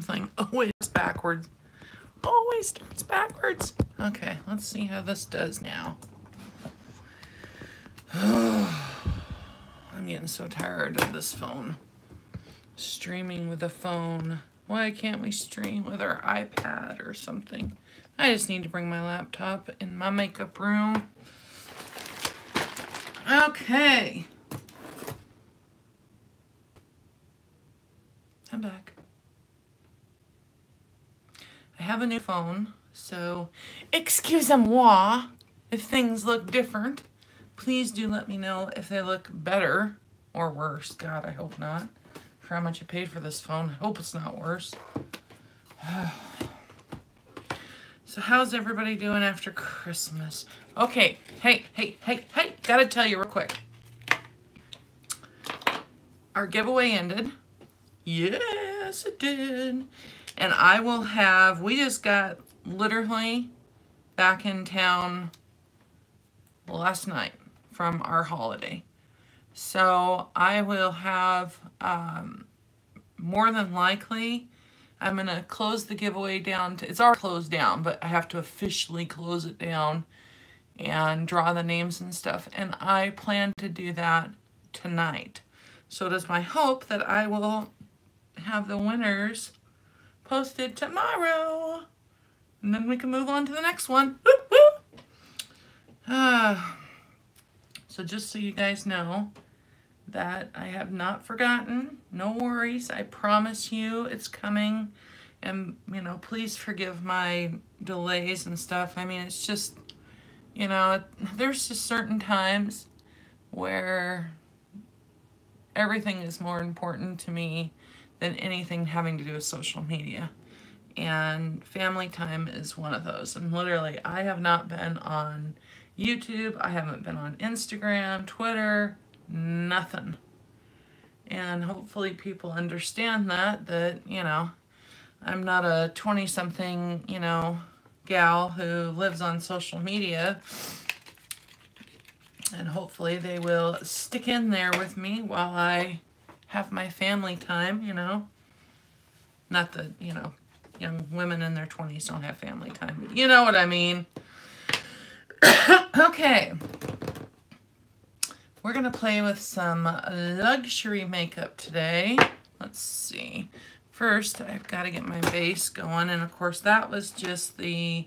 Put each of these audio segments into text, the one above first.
something. Oh, it's backwards. Always starts backwards. Okay, let's see how this does now. I'm getting so tired of this phone. Streaming with a phone. Why can't we stream with our iPad or something? I just need to bring my laptop in my makeup room. Okay. I'm back. I have a new phone, so excusez-moi if things look different. Please do let me know if they look better or worse. God, I hope not. For how much I paid for this phone, I hope it's not worse. So how's everybody doing after Christmas? Okay, hey, gotta tell you real quick. Our giveaway ended. Yes, it did. And I will have, we just got literally back in town last night from our holiday. So I will have, more than likely, I'm going to close the giveaway down. It's already closed down, but I have to officially close it down and draw the names and stuff. And I plan to do that tonight. So it is my hope that I will have the winners posted tomorrow. And then we can move on to the next one. So just so you guys know that I have not forgotten. No worries. I promise you it's coming. And, you know, please forgive my delays and stuff. I mean, it's just, you know, there's just certain times where everything is more important to me than anything having to do with social media. And family time is one of those. And literally, I have not been on YouTube. I haven't been on Instagram, Twitter, nothing. And hopefully people understand that, you know, I'm not a 20-something, you know, gal who lives on social media. And hopefully they will stick in there with me while I have my family time, you know. Not that, you know, young women in their 20s don't have family time, but you know what I mean. Okay. We're going to play with some luxury makeup today. Let's see. First, I've got to get my base going. And, of course, that was just the,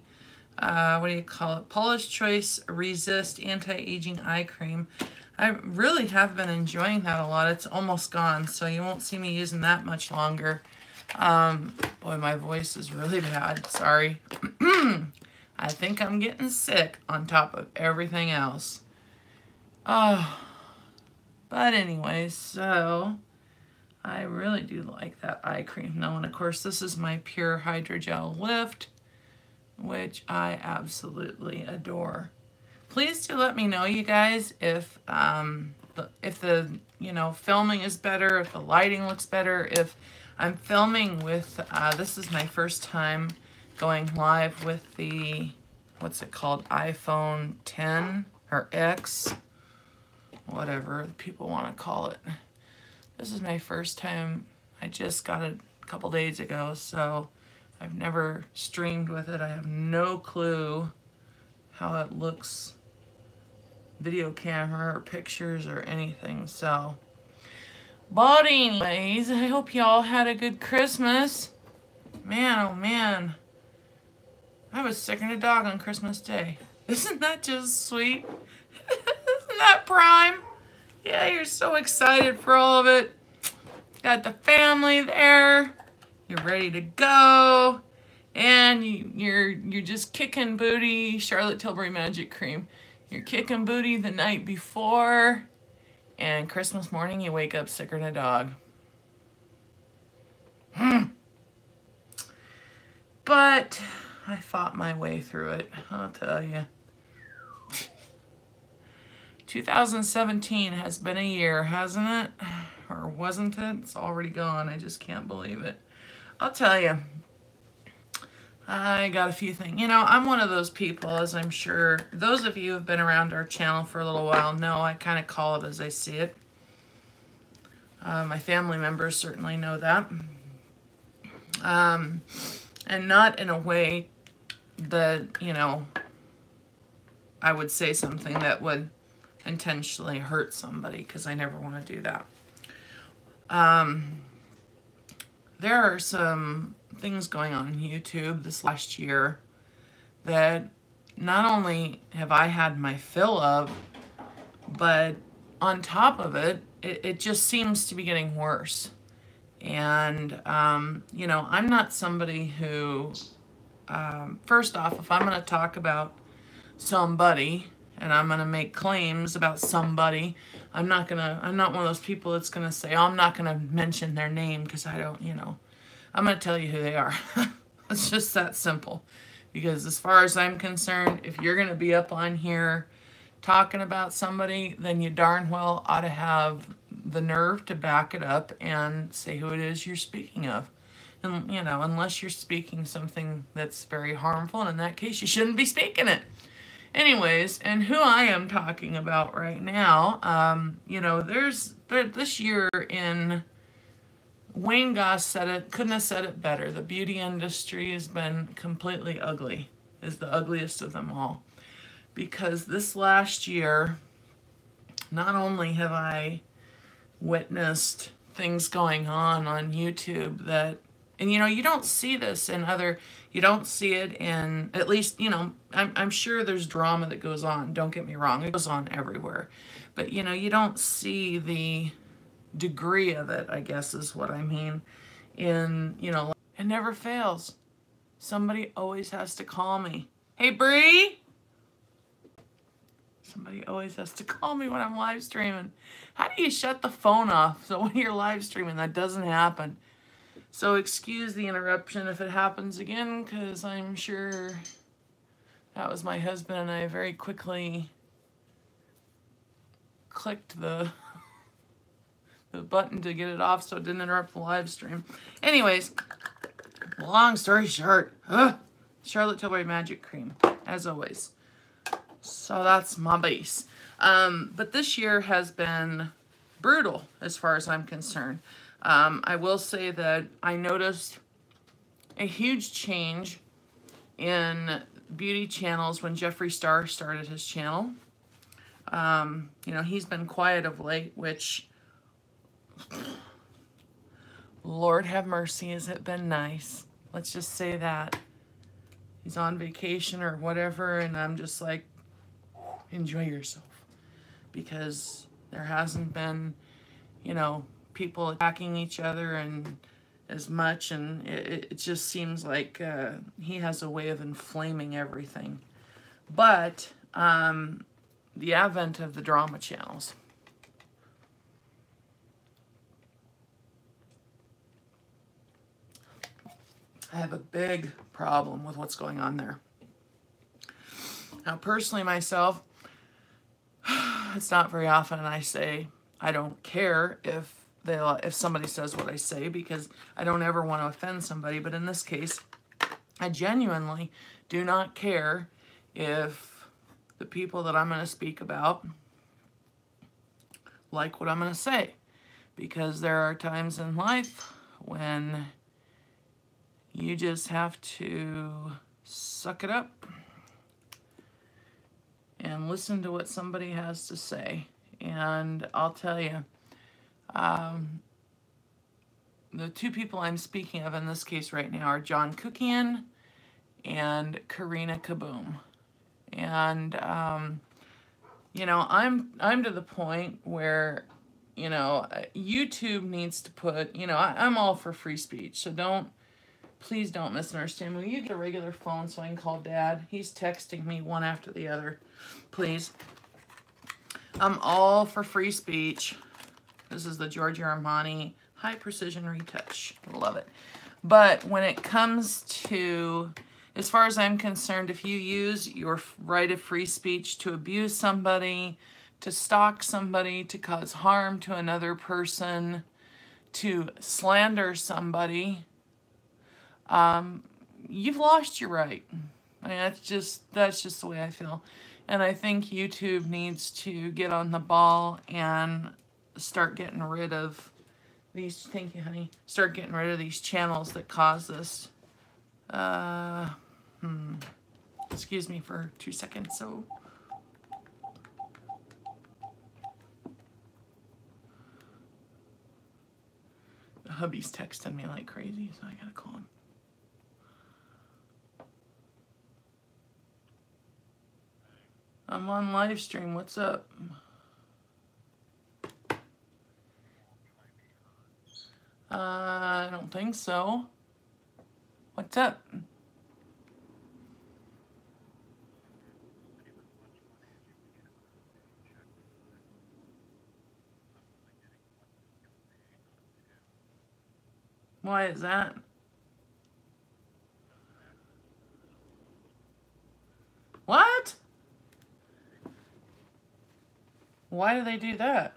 what do you call it? Paula's Choice Resist Anti-Aging Eye Cream. I really have been enjoying that a lot. It's almost gone, so you won't see me using that much longer. Boy, my voice is really bad. Sorry. I think I'm getting sick on top of everything else. Oh. But anyways, so I really do like that eye cream though. And of course, this is my Pure Hydrogel Lift, which I absolutely adore. Please do let me know, you guys, if the you know, filming is better, if the lighting looks better, if I'm filming with, this is my first time going live with the, what's it called, iPhone 10 or X. Whatever people want to call it. This is my first time. I just got it a couple days ago, so I've never streamed with it. I have no clue how it looks, video camera or pictures or anything. So, but anyways, I hope y'all had a good Christmas. Man, oh man. I was sick of a dog on Christmas Day. Isn't that just sweet? Isn't that prime? Yeah, you're so excited for all of it. Got the family there. You're ready to go. And you're just kicking booty. Charlotte Tilbury Magic Cream. You're kicking booty the night before. And Christmas morning, you wake up sicker than a dog. But I fought my way through it, I'll tell you. 2017 has been a year, hasn't it? Or wasn't it? It's already gone. I just can't believe it. I'll tell you. I got a few things. You know, I'm one of those people, as I'm sure those of you who have been around our channel for a little while know, I kind of call it as I see it. My family members certainly know that. And not in a way that, you know, I would say something that would intentionally hurt somebody, because I never want to do that. There are some things going on YouTube this last year that not only have I had my fill of, but on top of it, it just seems to be getting worse. And, you know, I'm not somebody who, first off, if I'm going to talk about somebody and I'm going to make claims about somebody, I'm not one of those people that's going to say, oh, I'm not going to mention their name because I don't, you know, I'm going to tell you who they are. It's just that simple. Because as far as I'm concerned, if you're going to be up on here talking about somebody, then you darn well ought to have the nerve to back it up and say who it is you're speaking of. And, you know, unless you're speaking something that's very harmful, and in that case, you shouldn't be speaking it. Anyways, and who I am talking about right now, you know, this year in, Wayne Goss said it, couldn't have said it better. The beauty industry has been completely ugly, is the ugliest of them all. Because this last year, not only have I witnessed things going on YouTube that, and you know, you don't see this in other, you don't see it in, at least, you know, I'm sure there's drama that goes on, don't get me wrong, it goes on everywhere. But, you know, you don't see the degree of it, I guess is what I mean, in, you know, it never fails. Somebody always has to call me. Hey, Bree! Somebody always has to call me when I'm live streaming. How do you shut the phone off so when you're live streaming that doesn't happen? So excuse the interruption if it happens again, because I'm sure that was my husband and I very quickly clicked the button to get it off so it didn't interrupt the live stream. Anyways, long story short, Charlotte Tilbury Magic Cream, as always. So that's my base. But this year has been brutal as far as I'm concerned. I will say that I noticed a huge change in beauty channels when Jeffree Star started his channel. You know, he's been quiet of late, which, Lord have mercy, has it been nice? Let's just say that. He's on vacation or whatever, and I'm just like, enjoy yourself. Because there hasn't been, you know, people attacking each other and as much, and it just seems like he has a way of inflaming everything. But the advent of the drama channels, I have a big problem with what's going on there. Now, personally myself, it's not very often I say I don't care if somebody says what I say, because I don't ever want to offend somebody. But in this case, I genuinely do not care if the people that I'm going to speak about like what I'm going to say, because there are times in life when you just have to suck it up and listen to what somebody has to say. And I'll tell you, the two people I'm speaking of in this case right now are John Cookian and Karina Kaboom. And you know, I'm to the point where, you know, YouTube needs to put, you know, I'm all for free speech, so please don't misunderstand me. You get a regular phone so I can call Dad. He's texting me one after the other. Please. I'm all for free speech. This is the Giorgio Armani High Precision Retouch. Love it. But when it comes to, as far as I'm concerned, if you use your right of free speech to abuse somebody, to stalk somebody, to cause harm to another person, to slander somebody, you've lost your right. I mean, that's just the way I feel. And I think YouTube needs to get on the ball and start getting rid of these, thank you, honey. Start getting rid of these channels that cause this. Excuse me for 2 seconds. So. The hubby's texting me like crazy, so I gotta call him. I'm on live stream. What's up? I don't think so. What's up? Why is that? What? Why do they do that?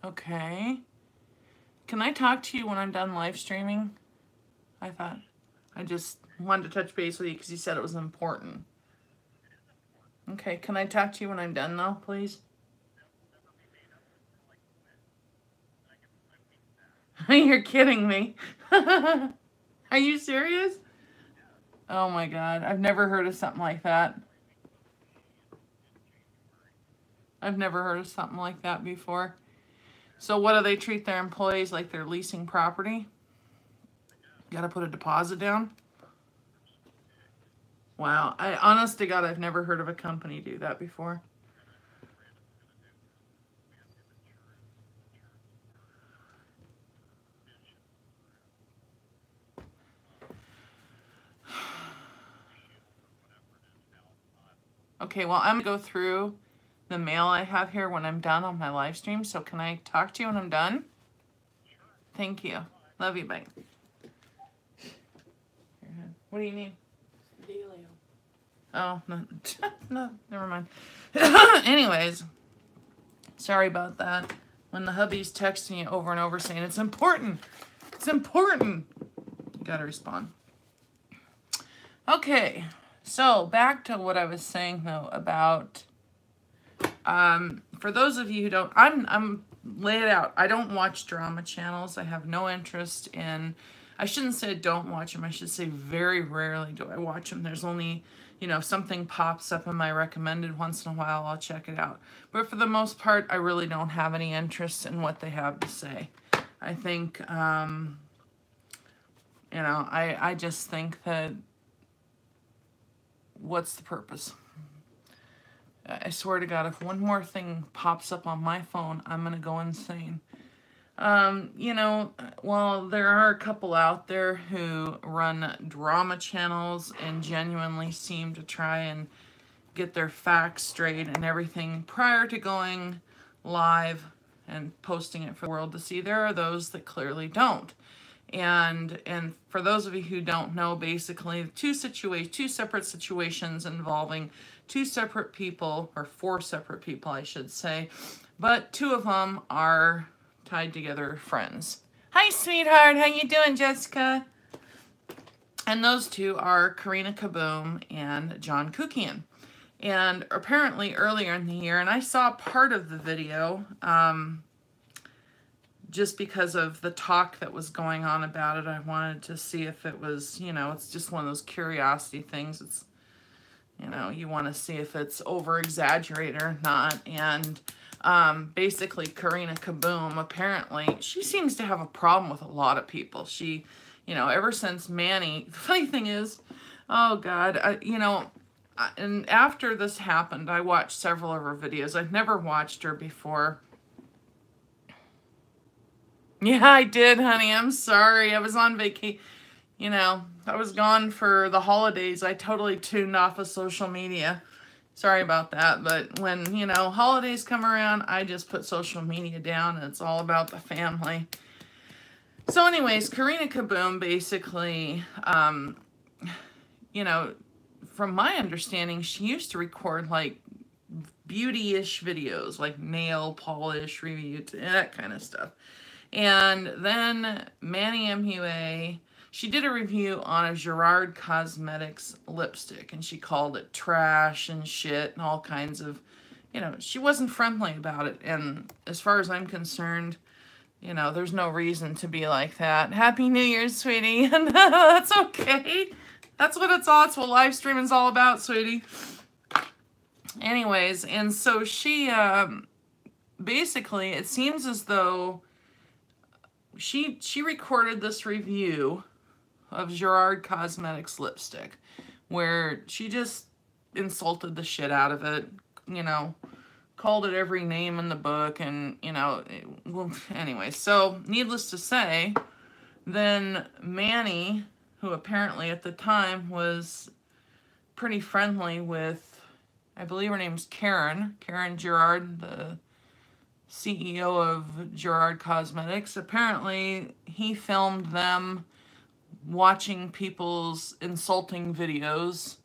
Okay. Can I talk to you when I'm done live streaming? I thought I just wanted to touch base with you because you said it was important. Okay, can I talk to you when I'm done though, please? You're kidding me. Are you serious? Oh my God, I've never heard of something like that. I've never heard of something like that before. So what do they treat their employees like they're leasing property? Gotta put a deposit down? Wow, honest to God, I've never heard of a company do that before. Okay, well, I'm gonna go through the mail I have here when I'm done on my live stream. So can I talk to you when I'm done? Thank you. Love you, bye. What do you need? Oh, no, no, never mind. Anyways, sorry about that. When the hubby's texting you over and over saying, it's important, it's important, you gotta respond. Okay, so back to what I was saying though about, for those of you who don't, I'm lay it out. I don't watch drama channels. I have no interest in, I shouldn't say I don't watch them. I should say very rarely do I watch them. There's only, you know, if something pops up in my recommended once in a while, I'll check it out. But for the most part, I really don't have any interest in what they have to say. I think, you know, I just think that, what's the purpose? I swear to God, if one more thing pops up on my phone, I'm going to go insane. You know, well, there are a couple out there who run drama channels and genuinely seem to try and get their facts straight and everything prior to going live and posting it for the world to see. There are those that clearly don't. And for those of you who don't know, basically two separate situations involving two separate people, or four separate people, I should say, but two of them are tied together friends. Hi, sweetheart. How you doing, Jessica? And those two are Karina Kaboom and John Kukian. And apparently earlier in the year, and I saw part of the video, just because of the talk that was going on about it. I wanted to see if it was, you know, it's just one of those curiosity things. It's, you know, you want to see if it's over-exaggerated or not. And basically, Karina Kaboom, apparently, she seems to have a problem with a lot of people. She, you know, ever since Manny, the funny thing is, oh God, you know, and after this happened, I watched several of her videos. I've never watched her before. Yeah, I did, honey. I'm sorry. I was on vacation. You know, I was gone for the holidays. I totally tuned off of social media. Sorry about that. But when, you know, holidays come around, I just put social media down and it's all about the family. So anyways, Karina Kaboom basically, you know, from my understanding, she used to record like beauty-ish videos, like nail polish review, that kind of stuff. And then Manny MUA, she did a review on a Gerard Cosmetics lipstick, and she called it trash and shit and all kinds of, you know, she wasn't friendly about it. And as far as I'm concerned, you know, there's no reason to be like that. Happy New Year, sweetie. And that's okay. That's what it's all. It's what live streaming's all about, sweetie. Anyways, and so she, basically, it seems as though she recorded this review of Gerard Cosmetics lipstick where she just insulted the shit out of it, you know, called it every name in the book, and, you know, well, anyway, so needless to say, then Manny, who apparently at the time was pretty friendly with, I believe her name's Karen Gerard, the CEO of Gerard Cosmetics, apparently he filmed them watching people's insulting videos.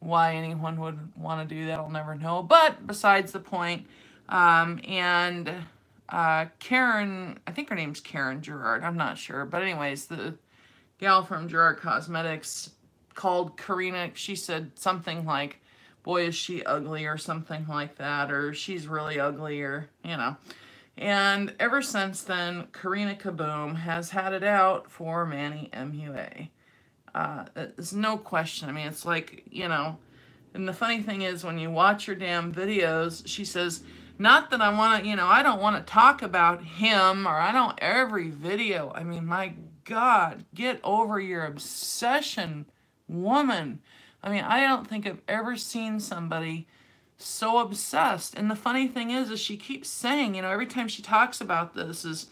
Why anyone would want to do that, I'll never know. But besides the point, Karen, I think her name's Karen Gerard, I'm not sure. But anyways, the gal from Gerard Cosmetics called Karina, she said something like, boy, is she ugly, or something like that, or she's really ugly, or, you know. And ever since then, Karina Kaboom has had it out for Manny MUA. There's no question. I mean, it's like, you know, and the funny thing is when you watch her damn videos, she says, not that I want to, you know, I don't want to talk about him, or I don't, every video. I mean, my God, get over your obsession, woman. I mean, I don't think I've ever seen somebody so obsessed. And the funny thing is she keeps saying, you know, every time she talks about this is,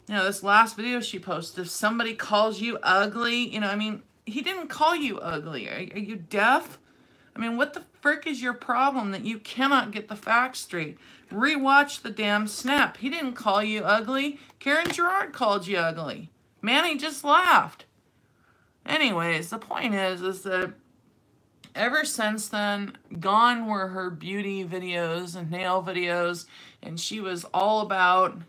you know, this last video she posted, if somebody calls you ugly, you know, I mean, he didn't call you ugly. Are you deaf? I mean, what the frick is your problem that you cannot get the facts straight? Rewatch the damn snap. He didn't call you ugly. Karen Gerard called you ugly. Manny just laughed. Anyways, the point is that ever since then, gone were her beauty videos and nail videos, and she was all about,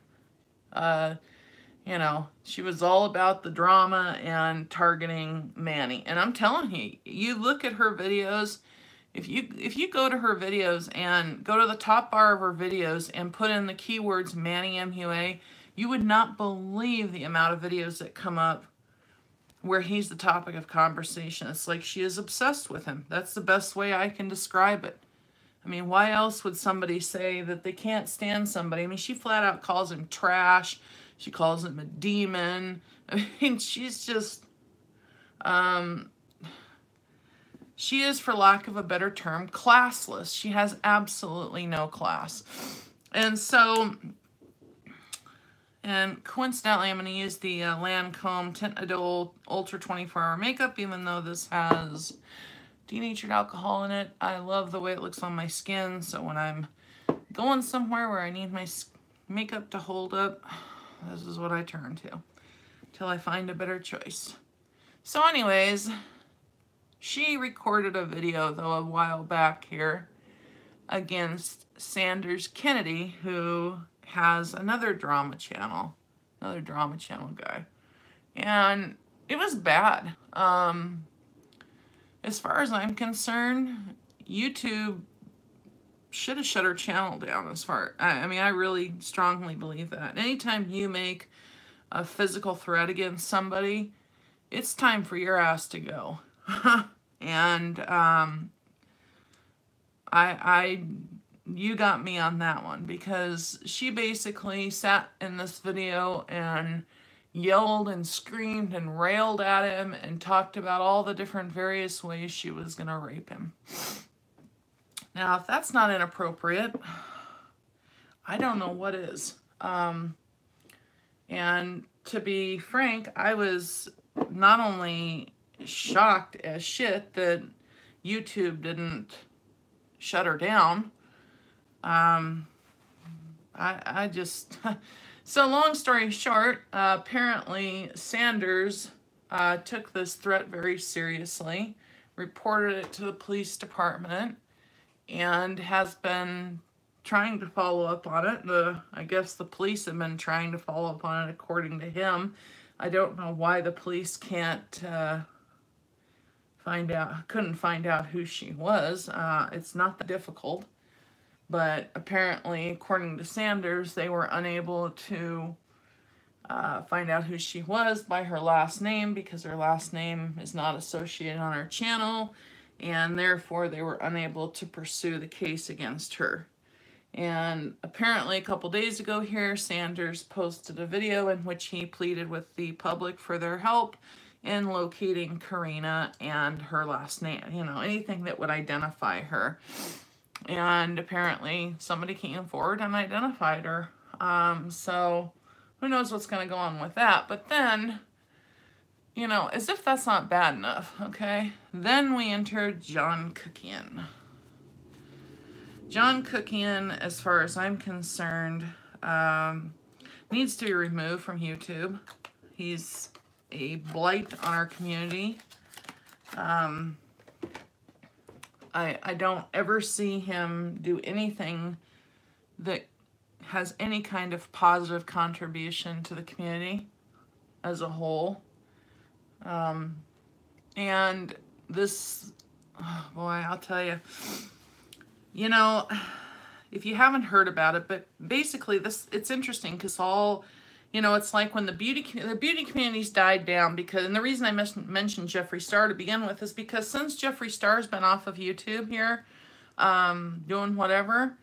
you know, she was all about the drama and targeting Manny. And I'm telling you, you look at her videos, if you go to her videos and go to the top bar of her videos and put in the keywords Manny MUA, you would not believe the amount of videos that come up where he's the topic of conversation. It's like she is obsessed with him. That's the best way I can describe it. I mean, why else would somebody say that they can't stand somebody? I mean, she flat out calls him trash. She calls him a demon. I mean, she's just, she is, for lack of a better term, classless. She has absolutely no class. And so, and coincidentally, I'm going to use the Lancome Tint Idol Ultra 24-Hour Makeup, even though this has denatured alcohol in it. I love the way it looks on my skin, so when I'm going somewhere where I need my makeup to hold up, this is what I turn to, till I find a better choice. So anyways, she recorded a video, though, a while back here against Sanders Kennedy, who has another drama channel guy. And it was bad. As far as I'm concerned, YouTube should have shut her channel down. I mean, I really strongly believe that. Anytime you make a physical threat against somebody, it's time for your ass to go. And you got me on that one, because she basically sat in this video and yelled and screamed and railed at him and talked about all the different various ways she was going to rape him. Now, if that's not inappropriate, I don't know what is. And to be frank, I was not only shocked as shit that YouTube didn't shut her down. I just, so long story short, apparently Sanders took this threat very seriously, reported it to the police department, and has been trying to follow up on it. I guess the police have been trying to follow up on it, according to him. I don't know why the police can't couldn't find out who she was. It's not that difficult, but apparently, according to Sanders, they were unable to find out who she was by her last name because her last name is not associated on her channel, and therefore they were unable to pursue the case against her. And apparently a couple days ago here, Sanders posted a video in which he pleaded with the public for their help in locating Karina and her last name, you know, anything that would identify her. And apparently somebody came forward and identified her. So who knows what's going to go on with that. But then, you know, as if that's not bad enough, okay? Then we enter John Cookian. John Cookian, as far as I'm concerned, needs to be removed from YouTube. He's a blight on our community. I don't ever see him do anything that has any kind of positive contribution to the community as a whole. And this, oh boy, I'll tell you, you know, if you haven't heard about it, but basically it's interesting because all, you know, it's like when the beauty communities died down, because, and the reason I mentioned Jeffree Star to begin with is because since Jeffree Star's been off of YouTube here, doing whatever,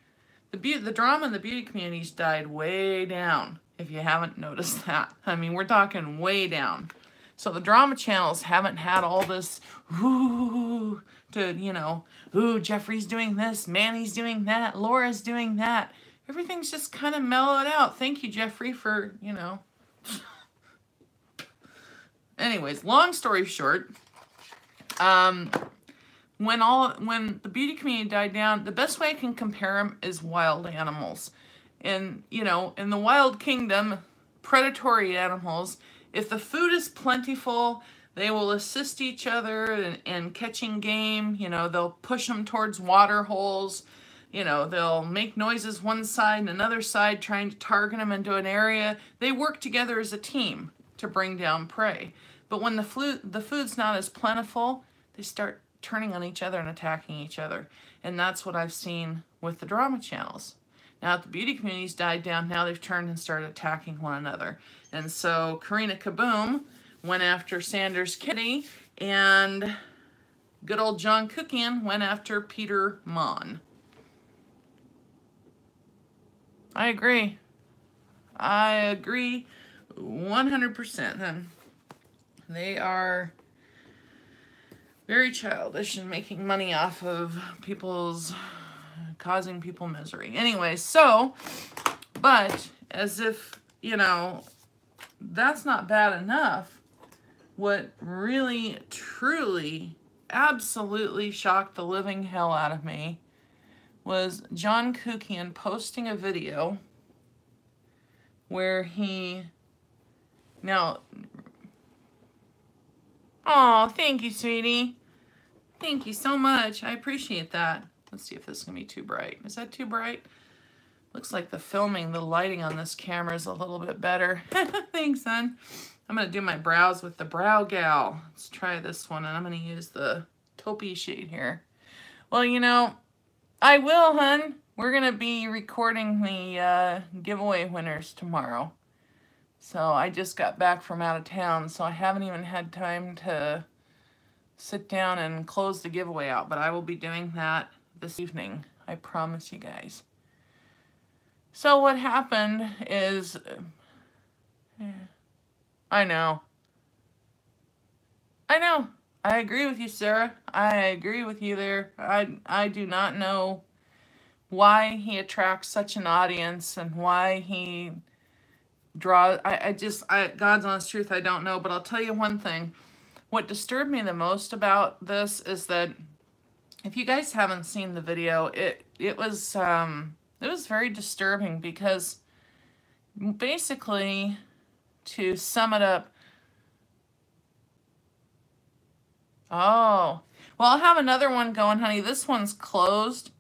the drama in the beauty communities died way down, if you haven't noticed that. I mean, we're talking way down. So the drama channels haven't had all this, ooh, to, you know, ooh, Jeffree's doing this, Manny's doing that, Laura's doing that. Everything's just kind of mellowed out. Thank you, Jeffree, for, you know. Anyways, long story short, when the beauty community died down, the best way I can compare them is wild animals. And, you know, in the wild kingdom, predatory animals, if the food is plentiful, they will assist each other in catching game. You know, they'll push them towards water holes. You know, they'll make noises one side and another side trying to target them into an area. They work together as a team to bring down prey. But when the food's not as plentiful, they start turning on each other and attacking each other. And that's what I've seen with the drama channels. Now, the beauty communities died down. Now they've turned and started attacking one another. And so Karina Kaboom went after Sanders Kitty, and good old John Cookian went after Peter Mon. I agree. I agree 100%. And they are very childish and making money off of causing people misery. Anyway, so, but as if, you know, that's not bad enough, what really, truly, absolutely shocked the living hell out of me was John Cookian posting a video where he, now, oh, thank you, sweetie. Thank you so much. I appreciate that. Let's see if this is going to be too bright. Is that too bright? Looks like the lighting on this camera is a little bit better. Thanks, son. I'm going to do my brows with the Brow Gal. Let's try this one, and I'm going to use the taupey shade here. Well, you know, I will, hun. We're going to be recording the giveaway winners tomorrow. So I just got back from out of town, so I haven't even had time to sit down and close the giveaway out. But I will be doing that this evening. I promise you guys. So what happened is, I know. I agree with you, Sarah. I agree with you there. I do not know why he attracts such an audience and why he draws. God's honest truth, I don't know. But I'll tell you one thing. What disturbed me the most about this is that if you guys haven't seen the video, it was very disturbing because basically, to sum it up, oh, well, I'll have another one going, honey. This one's closed.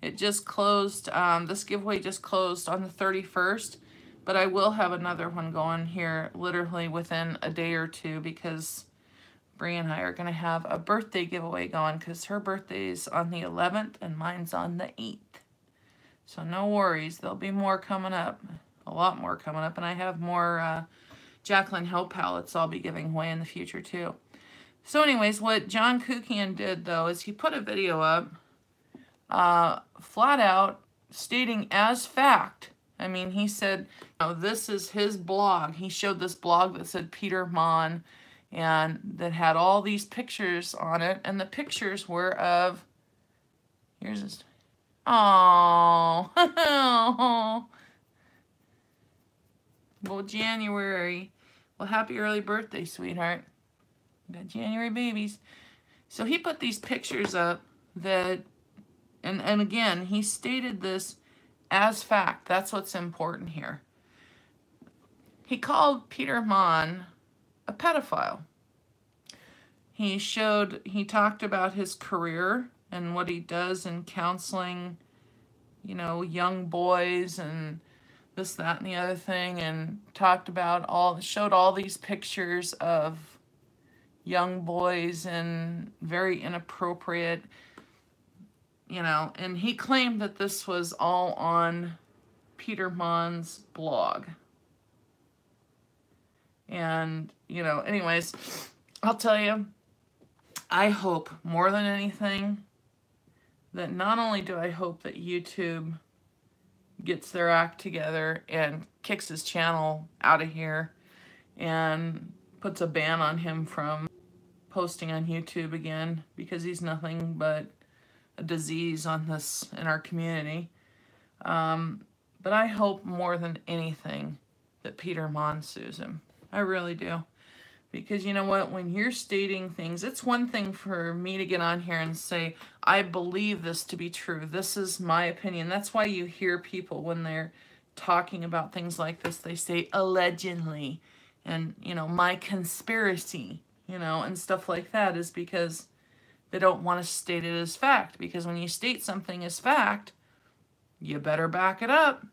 It just closed. This giveaway just closed on the 31st. But I will have another one going here literally within a day or two, because Bree and I are going to have a birthday giveaway going, because her birthday's on the 11th and mine's on the 8th. So no worries, there'll be more coming up, a lot more coming up, and I have more Jacqueline Hill palettes I'll be giving away in the future too. So anyways, what John Kukian did though is he put a video up flat out stating as fact. I mean, he said, you know, this is his blog. He showed this blog that said Peter Mon, and that had all these pictures on it, and the pictures were of, here's his, oh, well, January. Well, happy early birthday, sweetheart. We got January babies. So he put these pictures up that, and again, he stated this as fact. That's what's important here. He called Peter Mon a pedophile. He talked about his career and what he does in counseling, you know, young boys and this, that, and the other thing, and talked about showed all these pictures of young boys and very inappropriate, you know, and he claimed that this was all on Peter Mon's blog. And, you know, anyways, I'll tell you, I hope more than anything that not only do I hope that YouTube gets their act together and kicks his channel out of here and puts a ban on him from posting on YouTube again, because he's nothing but a disease on this in our community. But I hope more than anything that Peter Mon sues him. I really do. Because you know what, when you're stating things, it's one thing for me to get on here and say, I believe this to be true. This is my opinion. That's why you hear people when they're talking about things like this, they say allegedly, and you know, my conspiracy, you know, and stuff like that, is because they don't want to state it as fact. Because when you state something as fact, you better back it up.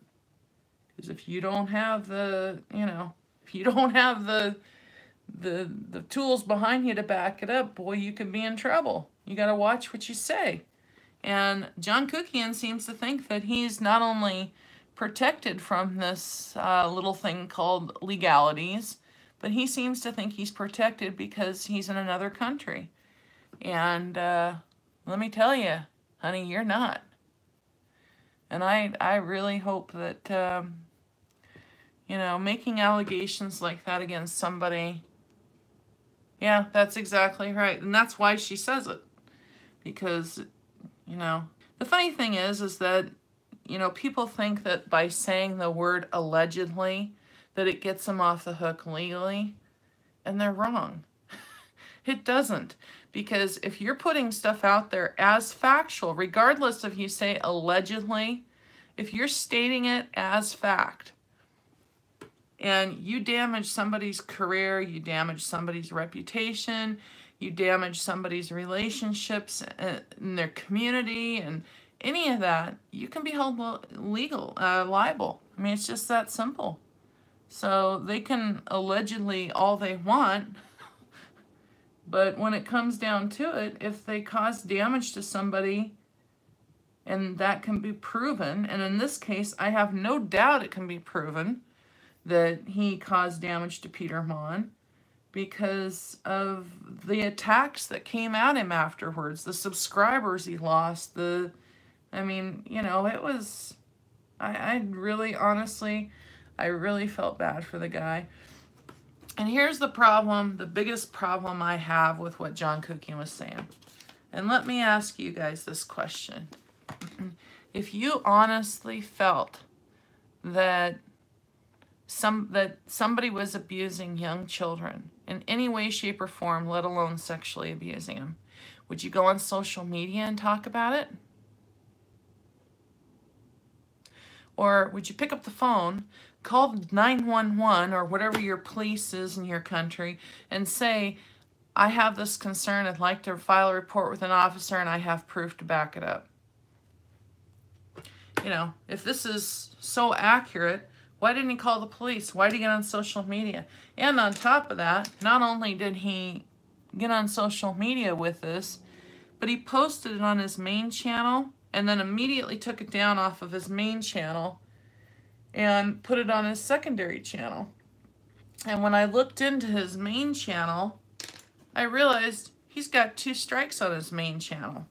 Because if you don't have the, you know, if you don't have the tools behind you to back it up, boy, you could be in trouble. You got to watch what you say. And John Kukian seems to think that he's not only protected from this little thing called legalities, but he seems to think he's protected because he's in another country. And let me tell you, honey, you're not. And I really hope that, you know, making allegations like that against somebody, yeah, that's exactly right. And that's why she says it. Because, you know, the funny thing is that, you know, people think that by saying the word allegedly, that it gets them off the hook legally. And they're wrong. It doesn't. Because if you're putting stuff out there as factual, regardless if you say allegedly, if you're stating it as fact, and you damage somebody's career, you damage somebody's reputation, you damage somebody's relationships in their community, and any of that, you can be held liable. I mean, it's just that simple. So they can allegedly all they want, but when it comes down to it, if they cause damage to somebody, and that can be proven, and in this case, I have no doubt it can be proven that he caused damage to Peter Mon because of the attacks that came at him afterwards, the subscribers he lost, I mean, you know, it was, I really, honestly, I really felt bad for the guy. And here's the problem, the biggest problem I have with what John Kukian was saying. And let me ask you guys this question. If you honestly felt that somebody was abusing young children in any way, shape, or form, let alone sexually abusing them, would you go on social media and talk about it? Or would you pick up the phone, call 911 or whatever your police is in your country and say, I have this concern, I'd like to file a report with an officer and I have proof to back it up? You know, if this is so accurate, Why didn't he call the police? Why did he get on social media? And on top of that, not only did he get on social media with this, but he posted it on his main channel and then immediately took it down off of his main channel and put it on his secondary channel. And when I looked into his main channel, I realized he's got 2 strikes on his main channel.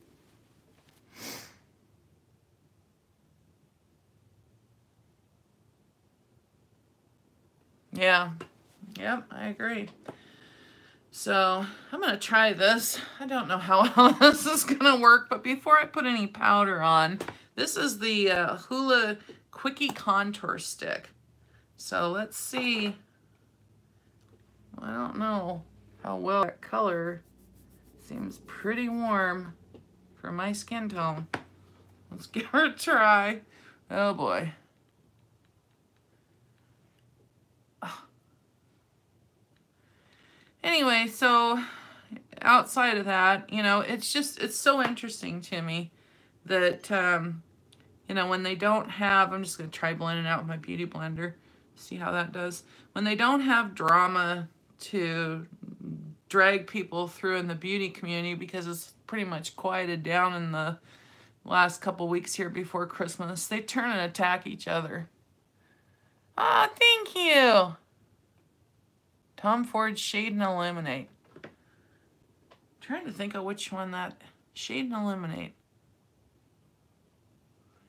Yeah, yep, I agree. So I'm going to try this. I don't know how well this is going to work, but before I put any powder on, this is the Hoola Quickie Contour Stick. So let's see. I don't know how well that color seems pretty warm for my skin tone. Let's give her a try. Oh boy. Anyway, so outside of that, you know, it's so interesting to me that, you know, when they don't have, I'm just going to try blending it out with my beauty blender, see how that does. When they don't have drama to drag people through in the beauty community, because it's pretty much quieted down in the last couple weeks here before Christmas, they turn and attack each other. Ah, thank you. Tom Ford Shade and Illuminate. I'm trying to think of which one that Shade and Illuminate.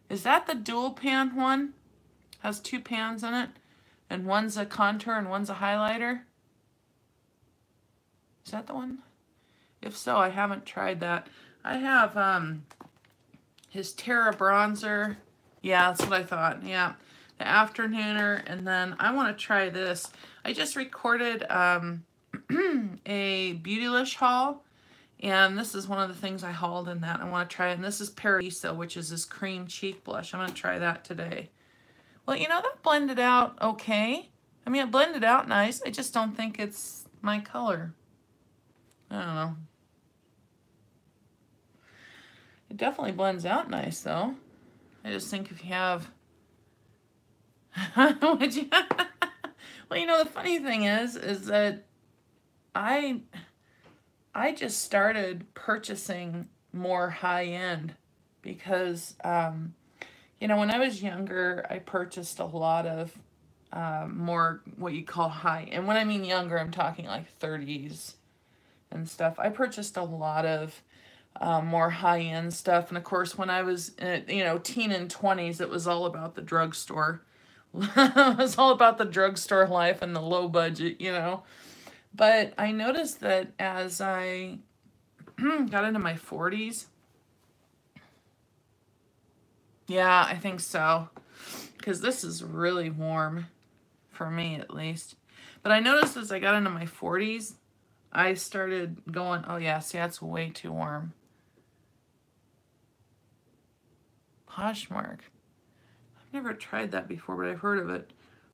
Is that the dual pan one? Has 2 pans in it, and one's a contour and one's a highlighter. Is that the one? If so, I haven't tried that. I have his Terra bronzer. Yeah, that's what I thought. Yeah, the afternooner, and then I want to try this. I just recorded a Beautylish haul, and this is one of the things I hauled in that. I want to try it, and this is Paradiso, which is this cream cheek blush. I'm going to try that today. Well, you know, that blended out okay. I mean, it blended out nice. I just don't think it's my color. I don't know. It definitely blends out nice, though. I just think if you have... Would you... Well, you know, the funny thing is that I just started purchasing more high-end because, you know, when I was younger, I purchased a lot of more what you call high. And when I mean younger, I'm talking like 30s and stuff. I purchased a lot of more high-end stuff. And, of course, when I was, you know, teen and 20s, it was all about the drugstore. It was all about the drugstore life and the low budget, you know. But I noticed that as I got into my 40s, yeah, I think so, because this is really warm, for me at least. But I noticed as I got into my 40s, I started going, oh yeah, see, that's way too warm. Poshmark. I've never tried that before, but I've heard of it.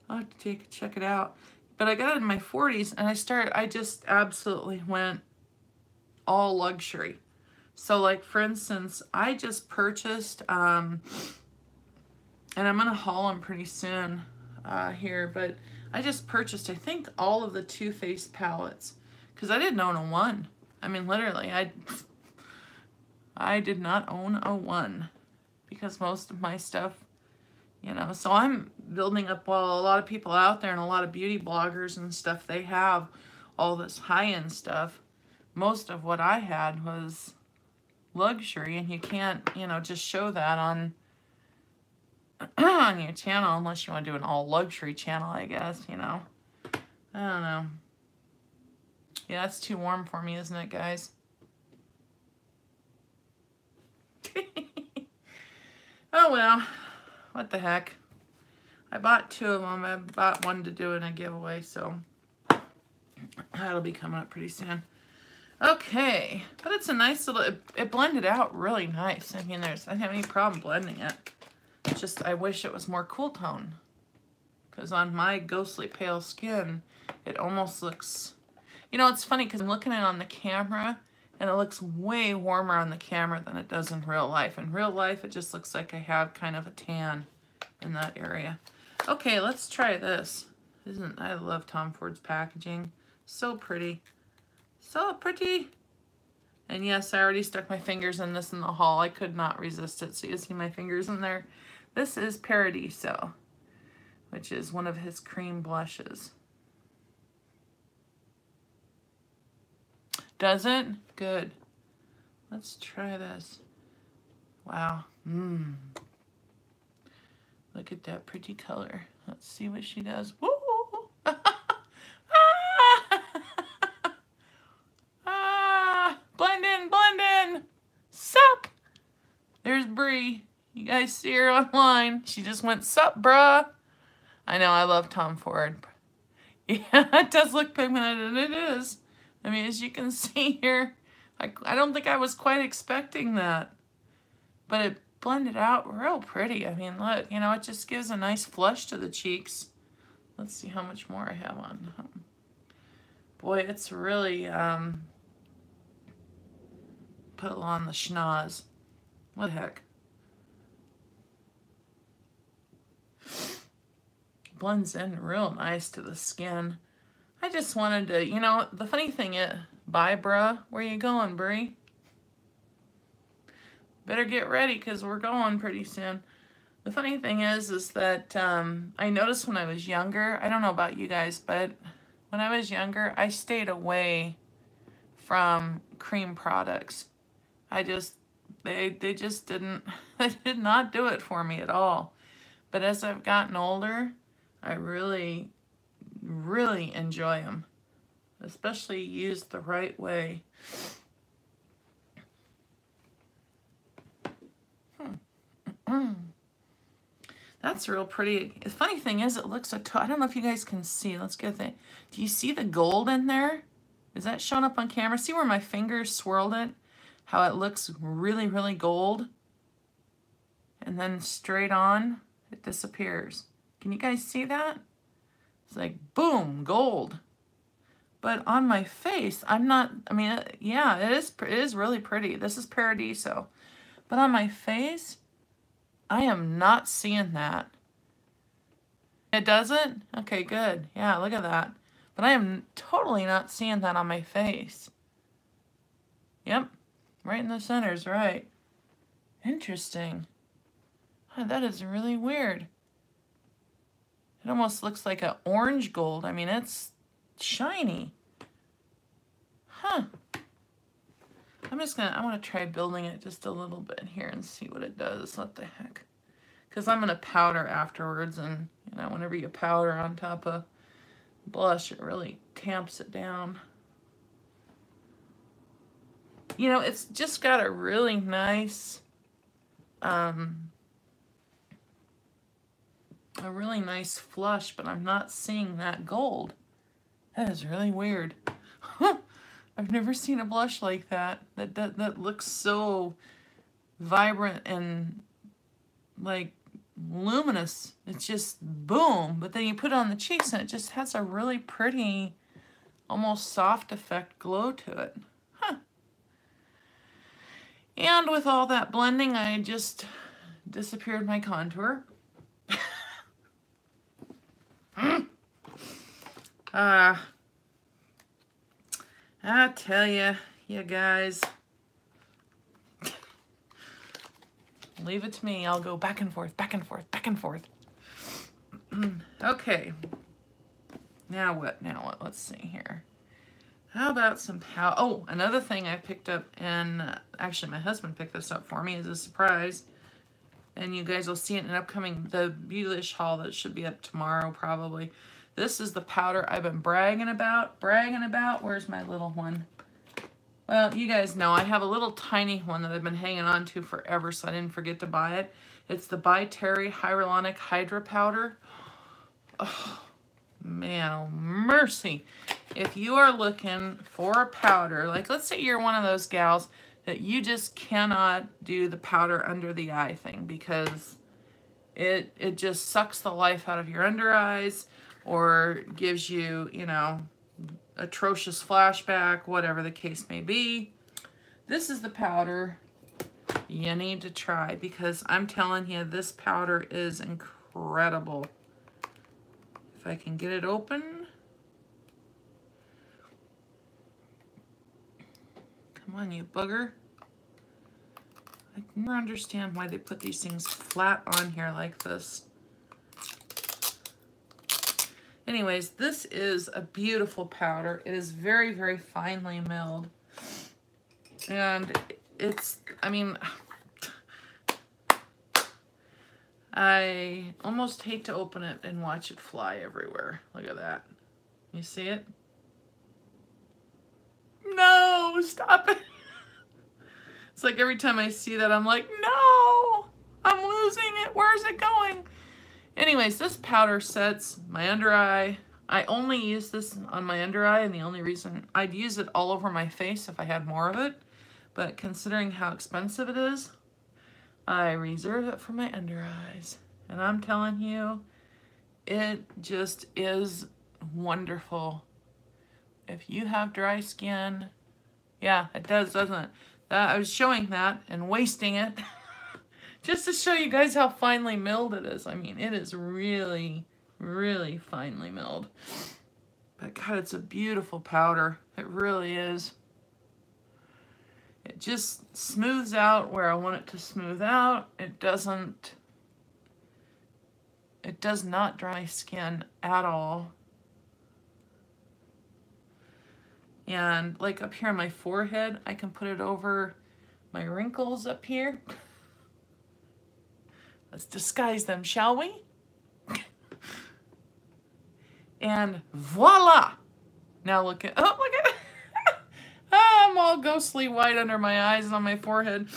I'll have to check it out. But I got it in my 40s, and I just absolutely went all luxury. So, like, for instance, I just purchased, and I'm going to haul them pretty soon here, but I just purchased, I think, all of the Too Faced palettes, because I didn't own a one. I mean, literally, I did not own a one, because most of my stuff, you know, so I'm building up, well, a lot of people out there and a lot of beauty bloggers and stuff, they have all this high-end stuff. Most of what I had was luxury, and you can't, you know, just show that on on your channel unless you want to do an all luxury channel, I guess, you know. I don't know. Yeah, it's too warm for me, isn't it, guys? Oh well, what the heck. I bought 2 of them. I bought one to do in a giveaway, so that'll be coming up pretty soon. Okay, but it's a nice little, it blended out really nice. I mean, I didn't have any problem blending it. It's just, I wish it was more cool tone. Because on my ghostly pale skin, it almost looks, you know, it's funny because I'm looking at it on the camera, and it looks way warmer on the camera than it does in real life. In real life, it just looks like I have kind of a tan in that area. Okay, let's try this. I love Tom Ford's packaging. So pretty. So pretty. And yes, I already stuck my fingers in this in the haul. I could not resist it. So you see my fingers in there. This is Paradiso, which is one of his cream blushes. Does it? Good. Let's try this. Wow. Look at that pretty color. Let's see what she does. Woo! Blend in, blend in. Sup? There's Bree. You guys see her online. She just went, sup, bruh. I know, I love Tom Ford. Yeah, it does look pigmented, and it is. I mean, as you can see here, I don't think I was quite expecting that. But it blended out real pretty. I mean, look, you know, it just gives a nice flush to the cheeks. Let's see how much more I have on. Boy, it's really put on the schnoz. What the heck? Blends in real nice to the skin. I just wanted to, you know, the funny thing is, bye, bruh. Where you going, Brie? Better get ready because we're going pretty soon. The funny thing is that I noticed when I was younger, I don't know about you guys, but when I was younger, I stayed away from cream products. They just didn't, they did not do it for me at all. But as I've gotten older, I really, really enjoy them, especially used the right way. That's real pretty. The funny thing is, it looks I don't know if you guys can see. Let's get that. Do you see the gold in there? Is that showing up on camera? See where my fingers swirled it? How it looks really, really gold? And then straight on, it disappears. Can you guys see that? It's like, boom, gold. But on my face, I'm not, I mean, yeah, it is really pretty. This is Paradiso. But on my face, I am not seeing that. It doesn't? Okay, good. Yeah, look at that. But I am totally not seeing that on my face. Yep, right in the center's right. Interesting. Oh, that is really weird. It almost looks like an orange gold. I mean, it's shiny. Huh. I want to try building it just a little bit here and see what it does. What the heck? Because I'm going to powder afterwards, and, you know, whenever you powder on top of blush, it really tamps it down. You know, it's just got a really nice, flush, but I'm not seeing that gold. That is really weird. I've never seen a blush like that. That looks so vibrant and like luminous. It's just boom. But then you put it on the cheeks and it just has a really pretty, almost soft effect glow to it. Huh. And with all that blending, I just disappeared my contour. I tell you guys, leave it to me. I'll go back and forth, back and forth, back and forth. Okay. Now what? Now what? Let's see here. How about some powder? Oh, another thing I picked up, and actually my husband picked this up for me as a surprise. And you guys will see it in an upcoming, the Beautylish haul that should be up tomorrow probably. This is the powder I've been bragging about. Where's my little one? Well, you guys know I have a little tiny one that I've been hanging on to forever, so I didn't forget to buy it. It's the By Terry Hyaluronic Hydra Powder. Oh, man, oh mercy. If you are looking for a powder, like let's say you're one of those gals that you just cannot do the powder under the eye thing because it just sucks the life out of your under eyes or gives you, you know, atrocious flashback, whatever the case may be. This is the powder you need to try because I'm telling you, this powder is incredible. If I can get it open. Come on, you bugger. I never understand why they put these things flat on here like this. Anyways, this is a beautiful powder. It is very, very finely milled. And it's, I mean, I almost hate to open it and watch it fly everywhere. Look at that. You see it? No, stop it. It's like every time I see that, I'm like, no, I'm losing it. Where's it going? Anyways, this powder sets my under eye. I only use this on my under eye, and the only reason I'd use it all over my face if I had more of it. But considering how expensive it is, I reserve it for my under eyes. And I'm telling you, it just is wonderful. If you have dry skin, yeah, it does, doesn't it? I was showing that and wasting it just to show you guys how finely milled it is. I mean, it is really, really finely milled. But God, it's a beautiful powder. It really is. It just smooths out where I want it to smooth out. It does not dry skin at all. And like up here on my forehead, I can put it over my wrinkles up here. Let's disguise them, shall we? And voila! Now look at, oh, look at it. I'm all ghostly white under my eyes and on my forehead.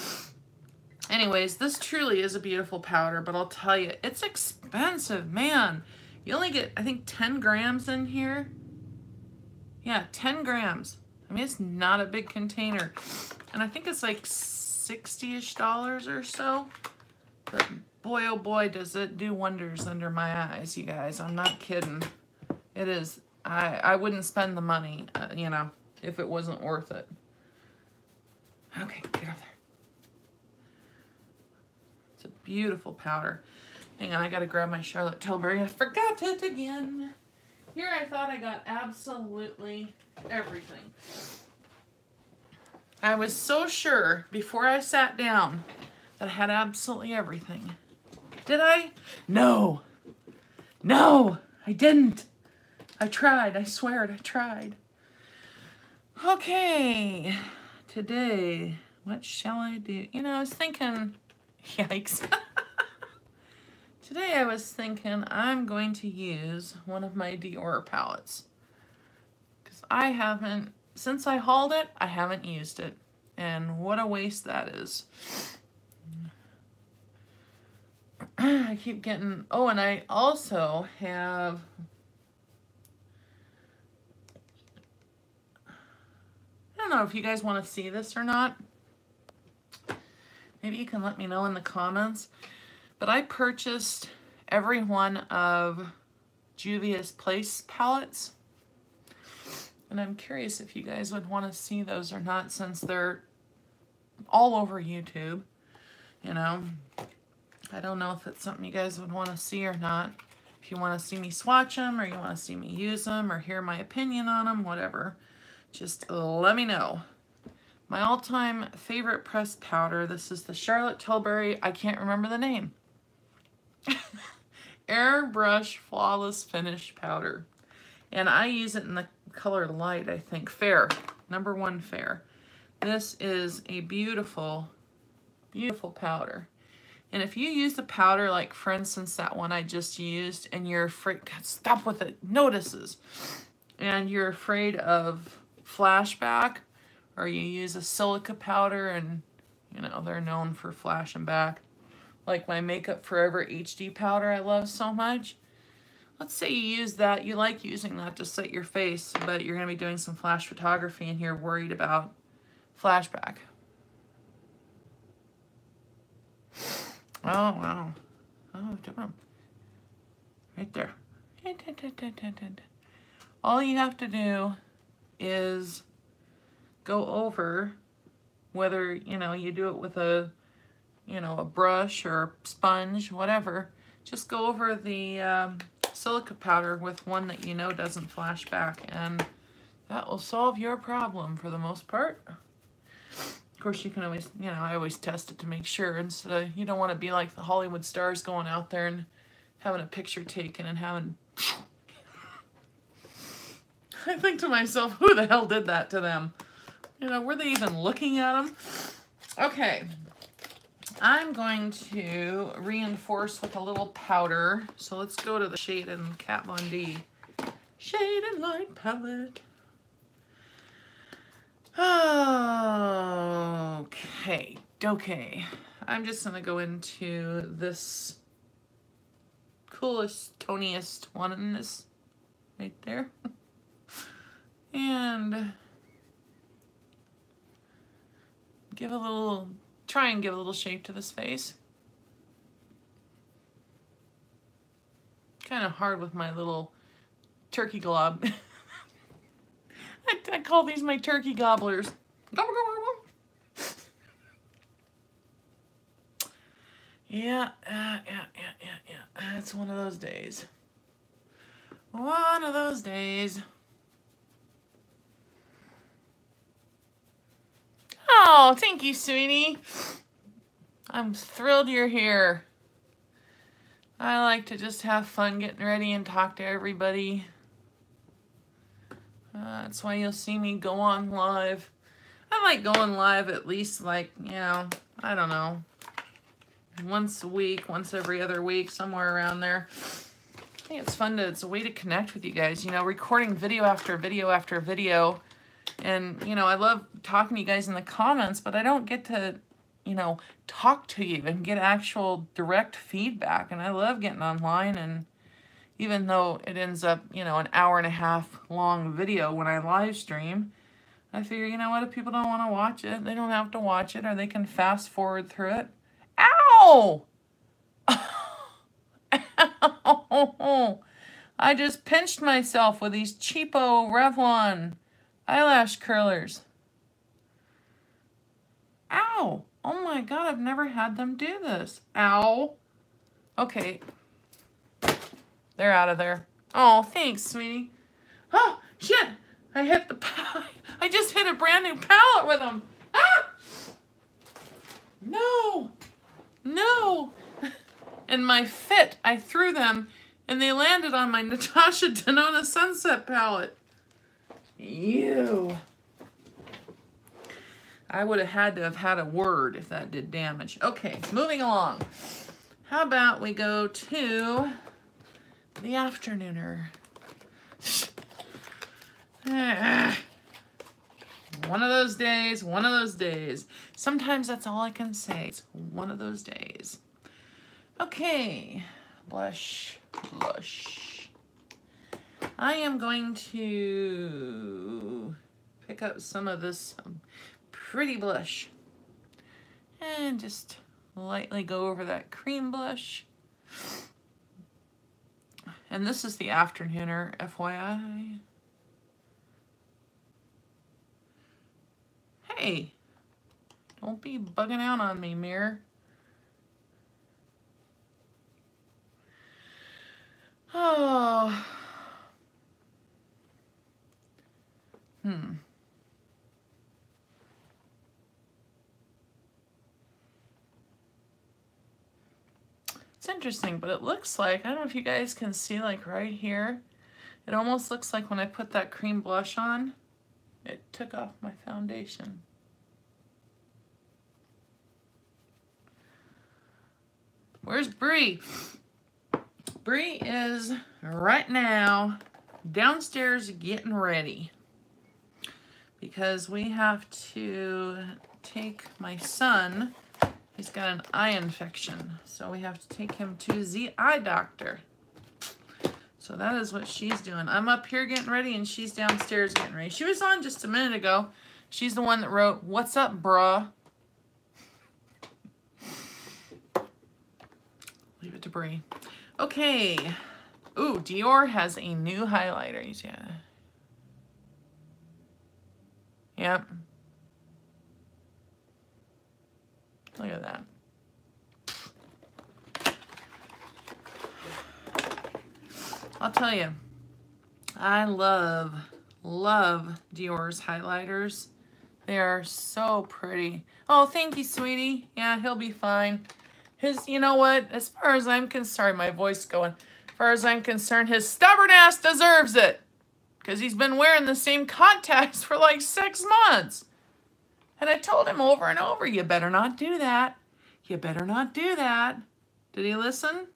Anyways, this truly is a beautiful powder, but I'll tell you, it's expensive, man. You only get, I think, 10 grams in here. Yeah, 10 grams. I mean, it's not a big container. And I think it's like $60-ish or so. But boy, oh boy, does it do wonders under my eyes, you guys. I'm not kidding. It is. I wouldn't spend the money, you know, if it wasn't worth it. Okay, get over there. It's a beautiful powder. Hang on, I gotta grab my Charlotte Tilbury. I forgot it again. Here I thought I got absolutely everything. I was so sure before I sat down that I had absolutely everything. Did I? No. No, I didn't. I tried. I swear it, I tried. Okay. Today, what shall I do? You know, I was thinking, yikes. Today I was thinking I'm going to use one of my Dior palettes. Because I haven't, since I hauled it, I haven't used it. And what a waste that is. I keep getting, oh, and I also have, I don't know if you guys want to see this or not. Maybe you can let me know in the comments. But I purchased every one of Juvia's Place palettes. And I'm curious if you guys would want to see those or not, since they're all over YouTube. You know, I don't know if it's something you guys would want to see or not. If you want to see me swatch them, or you want to see me use them, or hear my opinion on them, whatever. Just let me know. My all-time favorite pressed powder, this is the Charlotte Tilbury, I can't remember the name. Airbrush Flawless Finish Powder. And I use it in the color light, I think. Fair. Number 1 Fair. This is a beautiful, beautiful powder. And if you use the powder, like for instance that one I just used, and you're afraid, God, stop with it, notices. And you're afraid of flashback, or you use a silica powder and, you know, they're known for flashing back. Like my Makeup Forever HD powder I love so much. Let's say you use that, you like using that to set your face, but you're going to be doing some flash photography and you're worried about flashback. Oh, wow. Oh, right there. All you have to do is go over, whether, you know, you do it with a, you know, a brush or sponge, whatever, just go over the silica powder with one that you know doesn't flash back, and that will solve your problem for the most part. Of course, you can always, you know, I always test it to make sure, instead of, you don't want to be like the Hollywood stars going out there and having a picture taken and having... I think to myself, who the hell did that to them? You know, were they even looking at them? Okay. I'm going to reinforce with a little powder. So let's go to the Shade and Kat Von D Shade and Light palette. Okay. I'm just going to go into this coolest, toniest one in this right there. And give a little, try and give a little shape to this face. Kind of hard with my little turkey glob. I call these my turkey gobblers. Yeah. It's one of those days. One of those days. Oh, thank you, sweetie. I'm thrilled you're here. I like to just have fun getting ready and talk to everybody. That's why you'll see me go on live. I like going live at least, like, you know, I don't know, once a week, once every other week, somewhere around there. I think it's fun it's a way to connect with you guys, you know, recording video after video after video. And, you know, I love talking to you guys in the comments, but I don't get to, you know, talk to you and get actual direct feedback. And I love getting online, and even though it ends up, you know, an hour-and-a-half long video when I live stream, I figure, you know what, if people don't want to watch it, they don't have to watch it, or they can fast forward through it. Ow! Ow! I just pinched myself with these cheapo Revlon eyelash curlers. Ow! Oh my God, I've never had them do this. Ow! Okay. They're out of there. Oh, thanks, sweetie. Oh, shit! I hit the I just hit a brand new palette with them. Ah! No! No! In my fit, I threw them, and they landed on my Natasha Denona Sunset palette. Ew. I would have had to have had a word if that did damage. Okay, moving along. How about we go to the afternooner? One of those days, one of those days. Sometimes that's all I can say. It's one of those days. Okay, blush, blush. I am going to pick up some of this pretty blush and just lightly go over that cream blush. And this is the afternooner, FYI. Hey, don't be bugging out on me, mirror. Oh. It's interesting, but it looks like, I don't know if you guys can see, like right here, it almost looks like when I put that cream blush on, it took off my foundation. Where's Bree? Bree is right now downstairs getting ready because we have to take my son. He's got an eye infection, so we have to take him to the eye doctor. So that is what she's doing. I'm up here getting ready, and she's downstairs getting ready. She was on just a minute ago. She's the one that wrote, "What's up, bruh?" Leave it to Bree. Okay. Ooh, Dior has a new highlighter. You see that? Yep. Look at that. I'll tell you, I love Dior's highlighters. They are so pretty. Oh, thank you, sweetie. Yeah, he'll be fine. You know what? As far as I'm concerned, my voice going. As far as I'm concerned, his stubborn ass deserves it. Because he's been wearing the same contacts for like 6 months. And I told him over and over, you better not do that. You better not do that. Did he listen?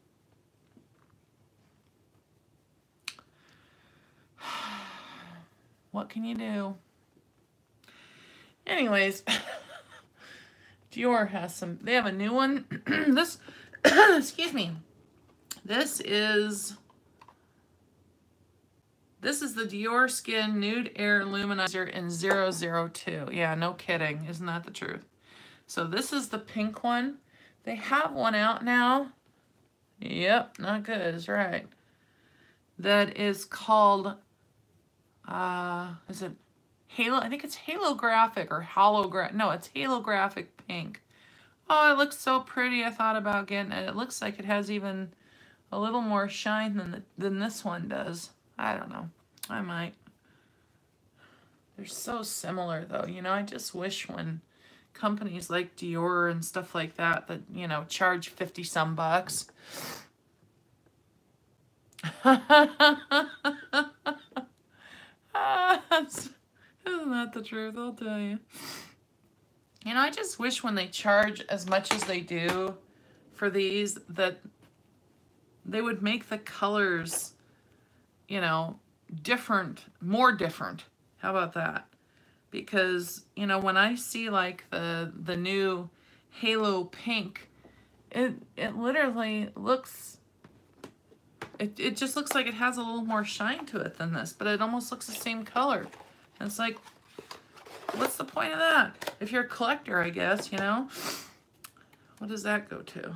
What can you do? Anyways, Dior has some, they have a new one. This, excuse me. This is the Dior Skin Nude Air Luminizer in 002. Yeah, no kidding. Isn't that the truth? So this is the pink one. They have one out now. Yep, not good, is right. That is called, is it Halo? I think it's Halographic or Holographic. No, it's Halographic Pink. Oh, it looks so pretty. I thought about getting it. It looks like it has even a little more shine than this one does. I don't know. I might. They're so similar though. You know, I just wish when companies like Dior and stuff like that, you know, charge 50 some bucks. Isn't that the truth? I'll tell you. You know, I just wish when they charge as much as they do for these that they would make the colors, you know, different, more different. How about that? Because, you know, when I see like the new Halo Pink, it literally looks, it just looks like it has a little more shine to it than this, but it almost looks the same color. And it's like, what's the point of that? If you're a collector, I guess, you know? What does that go to?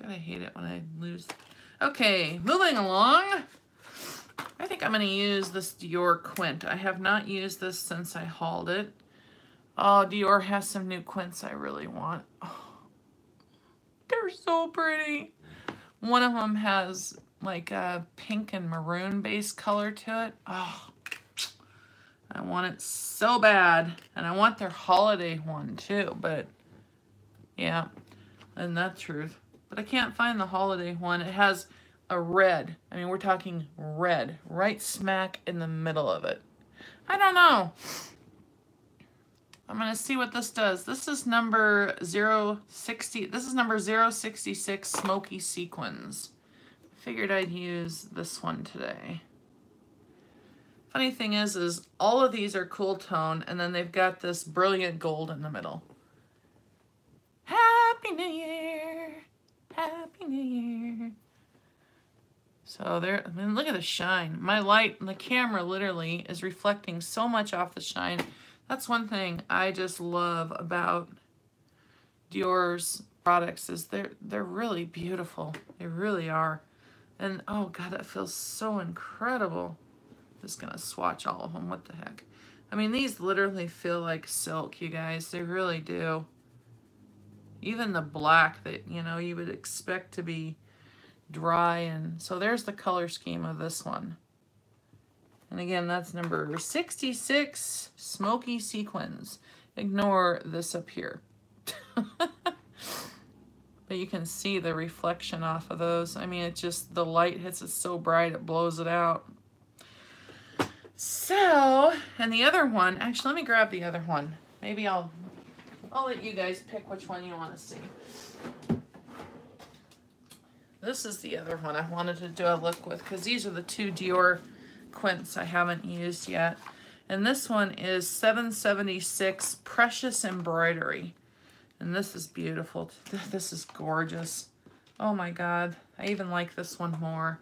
God, I hate it when I lose. Okay, moving along. I think I'm going to use this Dior Quint. I have not used this since I hauled it. Oh, Dior has some new Quints I really want. Oh, they're so pretty. One of them has like a pink and maroon base color to it. Oh, I want it so bad. And I want their holiday one too, but yeah, isn't that truth? But I can't find the holiday one. It has a red. I mean, we're talking red, right smack in the middle of it. I don't know. I'm going to see what this does. This is number 060. This is number 066 Smoky Sequins. Figured I'd use this one today. Funny thing is all of these are cool tone, and then they've got this brilliant gold in the middle. Happy New Year! Happy New Year! So there, I mean, look at the shine. My light, the camera literally is reflecting so much off the shine. That's one thing I just love about Dior's products is they're really beautiful. They really are. And oh God, that feels so incredible. Just gonna swatch all of them. What the heck? I mean, these literally feel like silk, you guys. They really do. Even the black that, you know, you would expect to be dry. And so there's the color scheme of this one. And again, that's number 66, Smoky Sequins. Ignore this up here. But you can see the reflection off of those. I mean, it just, the light hits it so bright, it blows it out. So, and the other one, actually, let me grab the other one. Maybe I'll let you guys pick which one you want to see. This is the other one I wanted to do a look with, because these are the two Dior Quints I haven't used yet. And this one is 776 Precious Embroidery. And this is beautiful. This is gorgeous. Oh my God. I even like this one more.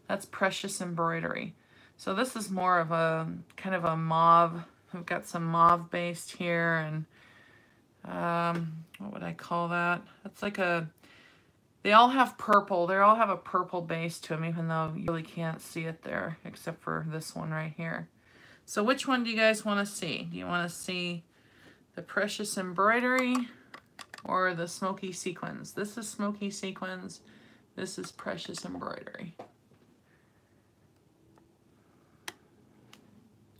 That's Precious Embroidery. So this is more of a kind of a mauve. We've got some mauve based here, and what would I call that? It's like a, they all have purple. They all have a purple base to them, even though you really can't see it there, except for this one right here. So which one do you guys want to see? Do you want to see the Precious Embroidery, or the smoky sequins. This is smoky sequins. This is precious embroidery.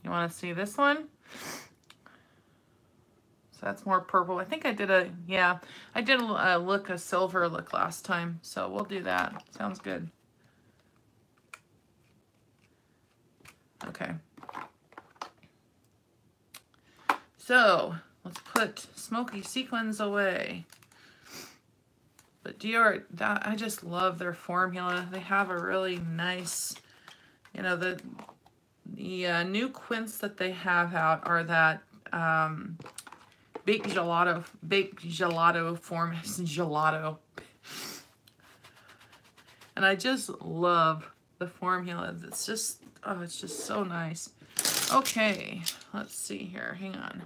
You want to see this one? So that's more purple. I think I did a, yeah, I did a silver look last time. So we'll do that. Sounds good. Okay. So let's put smoky sequins away. But Dior, I just love their formula. They have a really nice, you know, the new quints that they have out are that baked gelato form, gelato. And I just love the formula. It's just, oh, it's just so nice. Okay, let's see here. Hang on.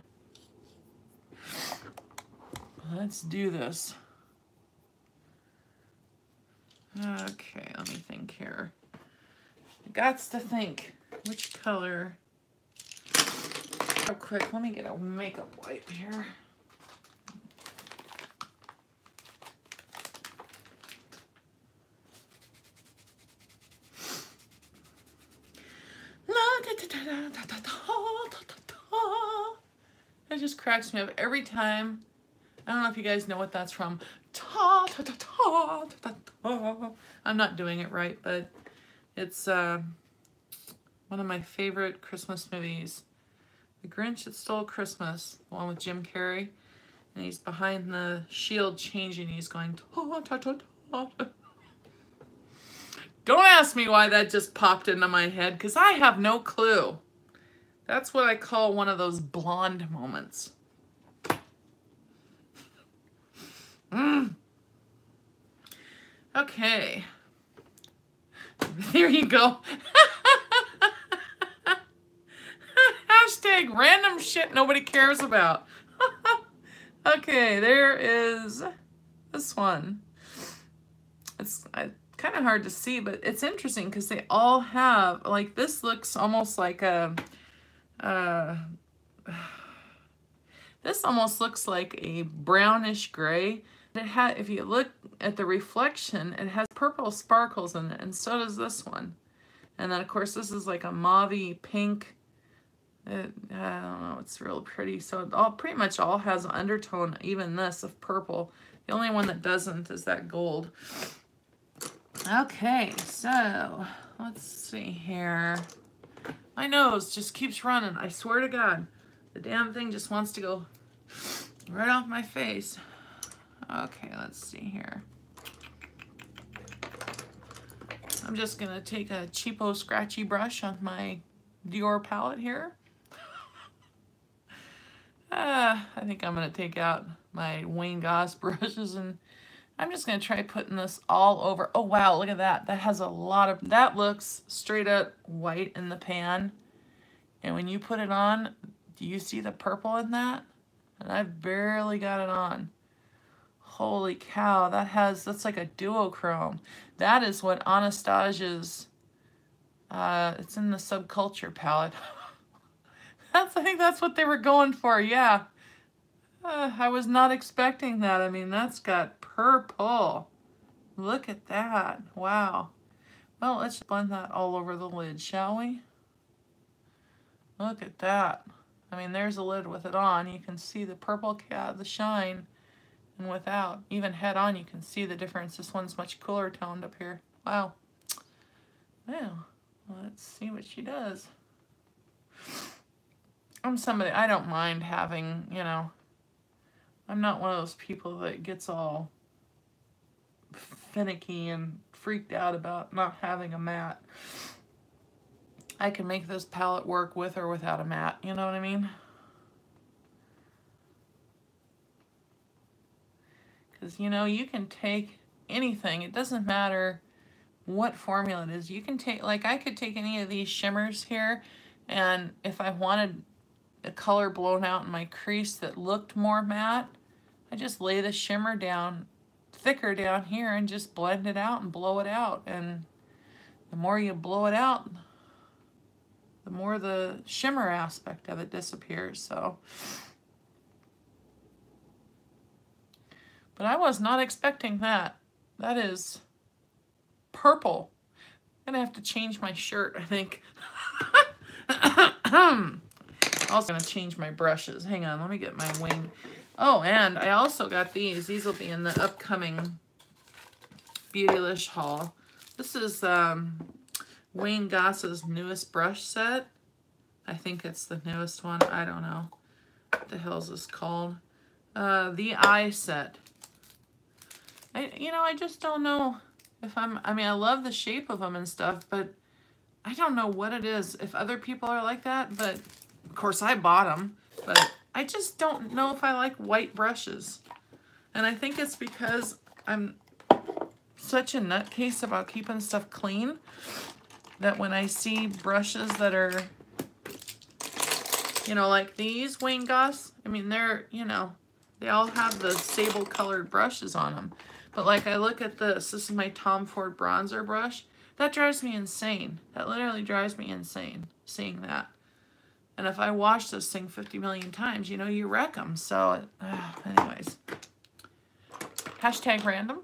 Let's do this. Okay, let me think here. Gots to think. Which color? Real quick, let me get a makeup wipe here. It just cracks me up every time. I don't know if you guys know what that's from. I'm not doing it right, but it's one of my favorite Christmas movies. The Grinch That Stole Christmas, the one with Jim Carrey. And he's behind the shield changing. He's going, ta, ta, ta, ta. Don't ask me why that just popped into my head, because I have no clue. That's what I call one of those blonde moments. Okay. There you go. Hashtag random shit nobody cares about. Okay, there is this one. It's kind of hard to see, but it's interesting because they all have, like, this looks almost like a, this almost looks like a brownish gray. It had, if you look at the reflection, it has purple sparkles in it, and so does this one. And then, of course, this is like a mauvey pink. I don't know, it's real pretty. So it all pretty much all has an undertone, even this, of purple. The only one that doesn't is that gold. Okay, so let's see here. My nose just keeps running. I swear to God, the damn thing just wants to go right off my face. Okay, let's see here. I'm just gonna take a cheapo scratchy brush on my Dior palette here. I think I'm gonna take out my Wayne Goss brushes, and I'm just gonna try putting this all over. Oh wow, look at that. That has a lot of, that looks straight up white in the pan. And when you put it on, do you see the purple in that? And I barely got it on. Holy cow, that's like a duochrome. That is what Anastasia's, it's in the Subculture palette. I think that's what they were going for, yeah. I was not expecting that. I mean, that's got purple. Look at that, wow. Well, let's blend that all over the lid, shall we? Look at that. I mean, there's a lid with it on. You can see the purple the shine. And without, even head on, you can see the difference. This one's much cooler toned up here. Wow. Well, let's see what she does. I'm somebody, I don't mind having, you know, I'm not one of those people that gets all finicky and freaked out about not having a matte. I can make this palette work with or without a matte, you know what I mean? Because, you know, you can take anything. It doesn't matter what formula it is. You can take, like, I could take any of these shimmers here, and if I wanted a color blown out in my crease that looked more matte, I just lay the shimmer down, thicker down here, and just blend it out and blow it out. And the more you blow it out, the more the shimmer aspect of it disappears. So But I was not expecting that. That is purple. I'm gonna have to change my shirt, I think. Also gonna change my brushes. Hang on, let me get my wing. Oh, and I also got these. These will be in the upcoming Beautylish haul. This is Wayne Goss's newest brush set. I think it's the newest one. I don't know. What the hell is this called? The Eye set. I just don't know if I mean, I love the shape of them and stuff, but I don't know what it is. If other people are like that, but of course I bought them, but I just don't know if I like white brushes. And I think it's because I'm such a nutcase about keeping stuff clean that when I see brushes that are, like these Wayne Goss, I mean, they're, they all have the sable colored brushes on them. But like I look at this is my Tom Ford bronzer brush. That drives me insane. That literally drives me insane, seeing that. And if I wash this thing 50 million times, you wreck them. So, anyways. Hashtag random.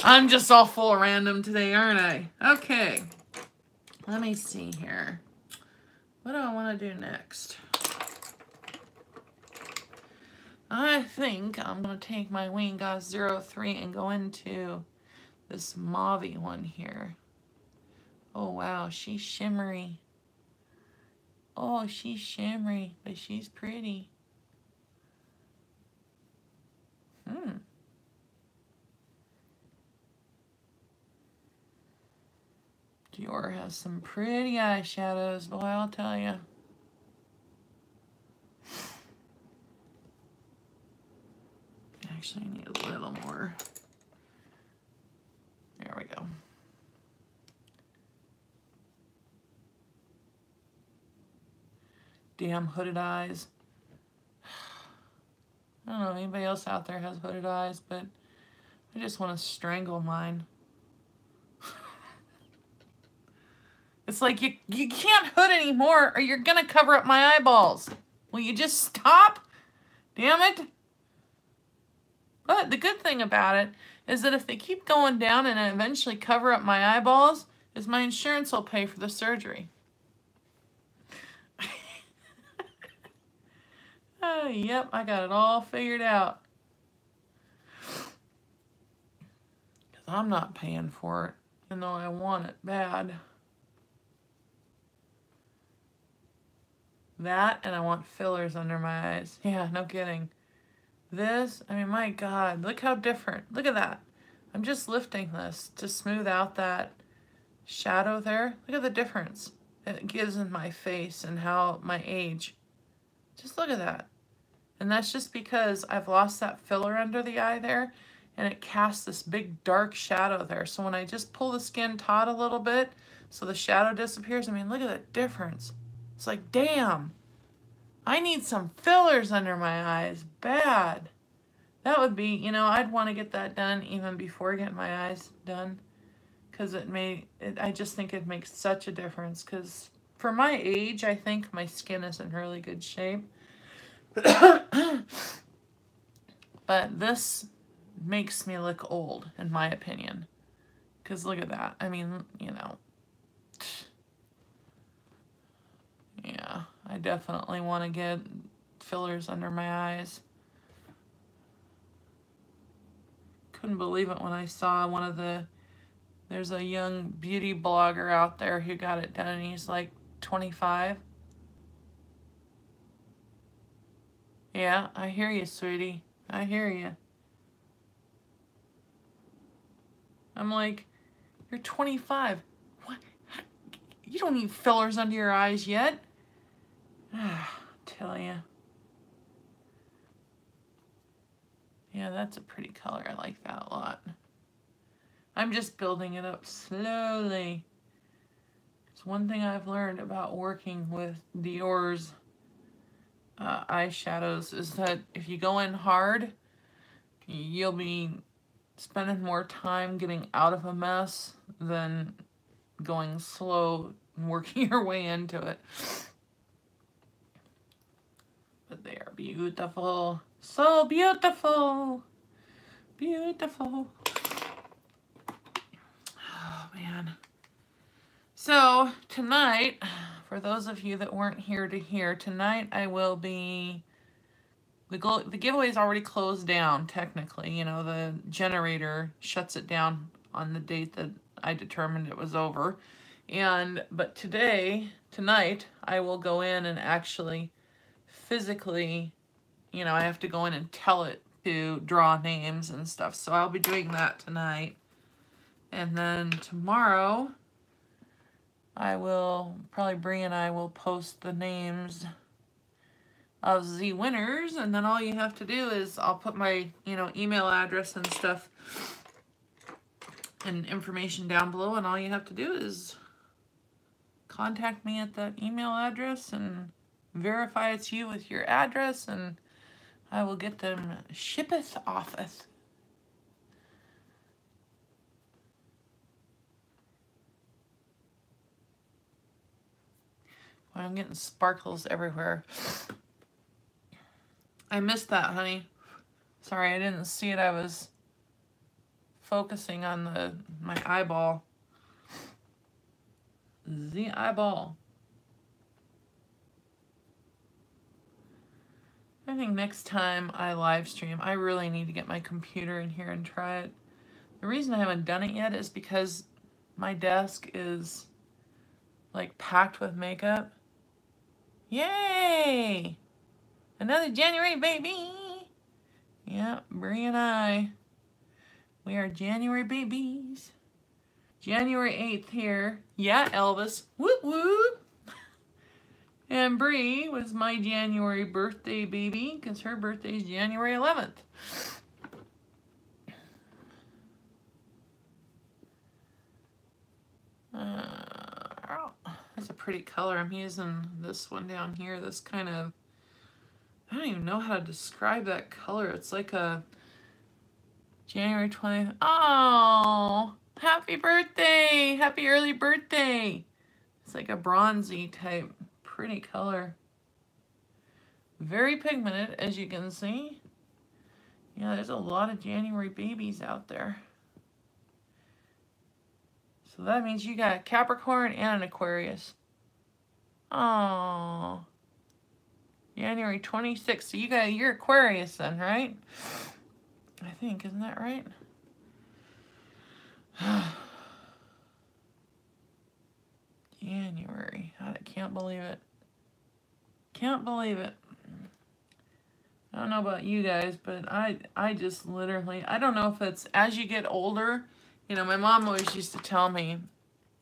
I'm just all full of random today, aren't I? Okay. Let me see here. What do I want to do next? I think I'm going to take my Wayne Goss 03 and go into this mauve one here. Oh, wow. She's shimmery. Oh, she's shimmery, but she's pretty. Dior has some pretty eyeshadows, boy, I'll tell you. Actually, I need a little more. There we go. Damn hooded eyes. I don't know if anybody else out there has hooded eyes, but I just want to strangle mine. It's like you can't hood anymore or you're going to cover up my eyeballs. Will you just stop? Damn it. But the good thing about it is that if they keep going down and eventually cover up my eyeballs, is my insurance will pay for the surgery. Oh, yep, I got it all figured out. Because I'm not paying for it, even though I want it bad. That, and I want fillers under my eyes. Yeah, no kidding. This, I mean, my God, look how different. Look at that. I'm just lifting this to smooth out that shadow there. Look at the difference it gives in my face and how my age. Just look at that. And that's just because I've lost that filler under the eye there, and it casts this big dark shadow there. So when I just pull the skin taut a little bit so the shadow disappears, I mean, look at the difference. It's like, damn, I need some fillers under my eyes, bad. That would be, I'd want to get that done even before getting my eyes done, because I just think it makes such a difference, because for my age, I think my skin is in really good shape. But this makes me look old, in my opinion, because look at that. I mean, yeah, I definitely want to get fillers under my eyes. Couldn't believe it when I saw there's a young beauty blogger out there who got it done, and he's like 25. Yeah, I hear you, sweetie. I hear you. I'm like, you're 25. What? You don't need fillers under your eyes yet. Tell ya. Yeah, that's a pretty color. I like that a lot. I'm just building it up slowly. It's one thing I've learned about working with Dior's eyeshadows is that if you go in hard, you'll be spending more time getting out of a mess than going slow and working your way into it. But they are beautiful. So beautiful. Beautiful. Oh, man. So, tonight, for those of you that weren't here to hear, tonight I will be... The giveaway is already closed down, technically. You know, the generator shuts it down on the date that I determined it was over. But tonight, I will go in and actually physically, you know, I have to go in and tell it to draw names and stuff. So I'll be doing that tonight. And then tomorrow, Brie and I will post the names of the winners, and then all you have to do is I'll put my, you know, email address and stuff and information down below, and all you have to do is contact me at that email address and verify it's you with your address, and I will get them shippeth offeth. Well, I'm getting sparkles everywhere. I missed that, honey. Sorry, I didn't see it. I was focusing on my eyeball. The eyeball. I think next time I live stream, I really need to get my computer in here and try it. The reason I haven't done it yet is because my desk is like packed with makeup. Yay! Another January baby! Yeah, Brie and I. We are January babies. January 8th here. Yeah, Elvis. Whoop whoop! And Brie was my January birthday baby because her birthday is January 11th. That's a pretty color. I'm using this one down here. This kind of... I don't even know how to describe that color. It's like a January 20th. Oh, happy birthday. Happy early birthday. It's like a bronzy type, pretty color. Very pigmented, as you can see. Yeah, there's a lot of January babies out there. So that means you got a Capricorn and an Aquarius. Oh. January 26th. So you're Aquarius then, right? I think, isn't that right? January. I can't believe it. Can't believe it. I don't know about you guys, but I just literally, I don't know if it's as you get older. You know, my mom always used to tell me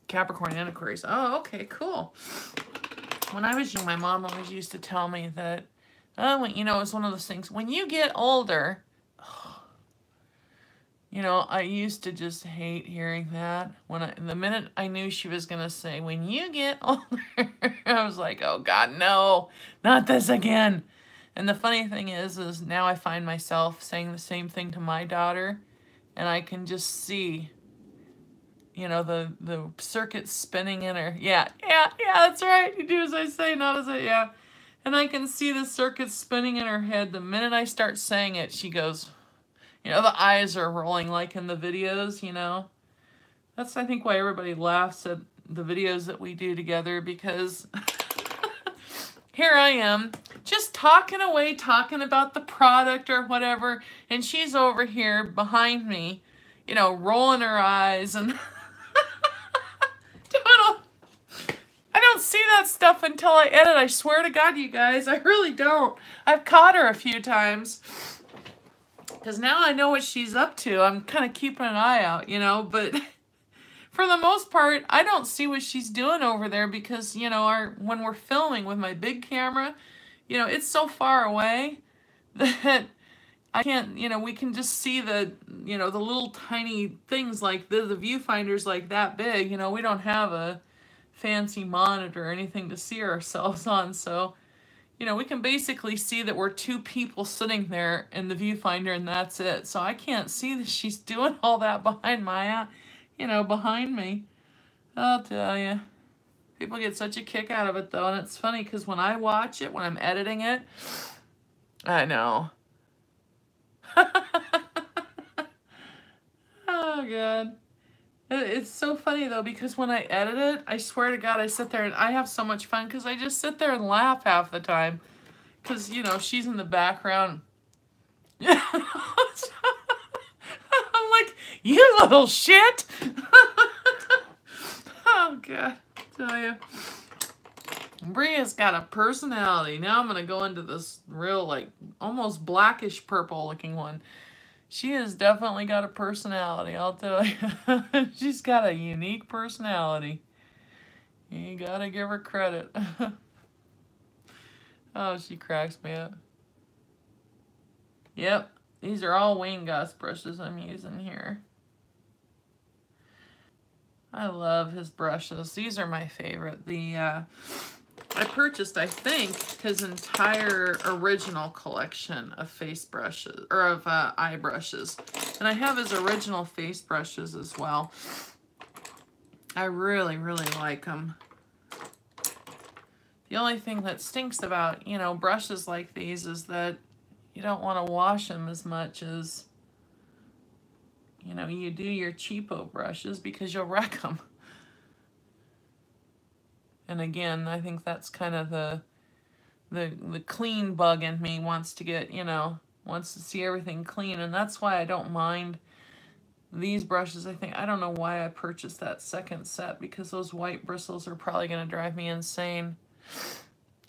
Capricorn and Aquarius. Oh, okay, cool. When I was young, my mom always used to tell me that, oh, you know, it's one of those things. When you get older, you know, I used to just hate hearing that. The minute I knew she was going to say, when you get older, I was like, oh God, no, not this again. And the funny thing is now I find myself saying the same thing to my daughter, and I can just see, you know, the circuit spinning in her. Yeah, that's right. You do as I say, not as I, yeah. And I can see the circuit spinning in her head. The minute I start saying it, she goes, you know, the eyes are rolling like in the videos, you know. That's, I think, why everybody laughs at the videos that we do together, because here I am, just talking away, talking about the product or whatever, and she's over here behind me, you know, rolling her eyes and I don't see that stuff until I edit. I swear to God, you guys, I really don't. I've caught her a few times because now I know what she's up to. I'm kind of keeping an eye out, you know, but for the most part, I don't see what she's doing over there because, you know, when we're filming with my big camera, you know, it's so far away that I can't, you know, we can just see the, you know, the little tiny things like the viewfinder's like that big. You know, we don't have a fancy monitor or anything to see ourselves on. So, you know, we can basically see that we're two people sitting there in the viewfinder and that's it. So I can't see that she's doing all that behind my, you know, behind me. I'll tell you. People get such a kick out of it though. And it's funny because when I watch it, when I'm editing it, I know. Oh, God. It's so funny, though, because when I edit it, I swear to God, I sit there and I have so much fun because I just sit there and laugh half the time. Because, you know, she's in the background. I'm like, you little shit. Oh, God. I tell you. Bria's got a personality. Now I'm going to go into this real, like, almost blackish purple looking one. She has definitely got a personality, I'll tell you. She's got a unique personality. You gotta give her credit. Oh, she cracks me up. Yep, these are all Wayne Goss brushes I'm using here. I love his brushes. These are my favorite. I purchased, I think, his entire original collection of face brushes, or of eye brushes. And I have his original face brushes as well. I really, really like them. The only thing that stinks about, you know, brushes like these is that you don't want to wash them as much as, you know, you do your cheapo brushes because you'll wreck them. And again, I think that's kind of the clean bug in me wants to get, you know, wants to see everything clean. And that's why I don't mind these brushes. I don't know why I purchased that second set, because those white bristles are probably going to drive me insane.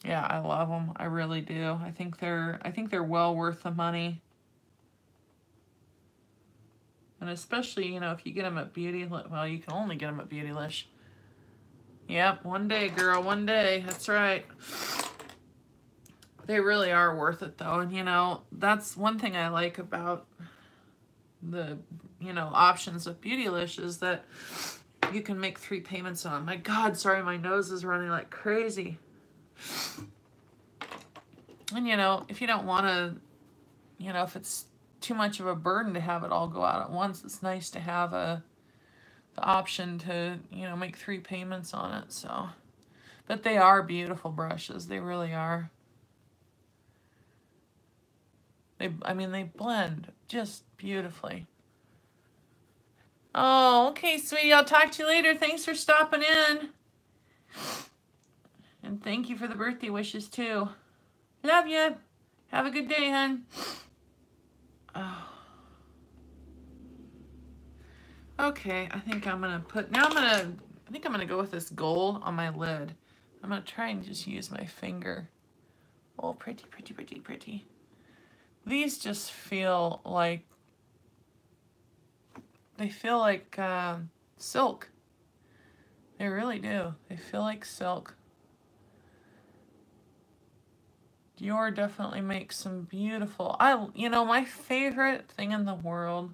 Yeah, I love them. I really do. I think they're well worth the money. And especially, you know, if you get them at well, you can only get them at Beautylish. Yep, one day, girl, one day. That's right. They really are worth it, though. And, you know, that's one thing I like about the, you know, options of Beautylish is that you can make 3 payments on. My God, sorry, my nose is running like crazy. And, you know, if you don't want to, you know, if it's too much of a burden to have it all go out at once, it's nice to have the option to, you know, make 3 payments on it. So, but they are beautiful brushes. They really are. I mean, they blend just beautifully. Oh, okay, sweetie. I'll talk to you later. Thanks for stopping in. And thank you for the birthday wishes, too. Love you. Have a good day, hon. Oh. Okay, I think I'm going to put... Now I think I'm going to go with this gold on my lid. I'm going to try and just use my finger. Oh, pretty, pretty, pretty, pretty. These just feel like... They feel like silk. They really do. They feel like silk. Dior definitely makes some beautiful... You know, my favorite thing in the world,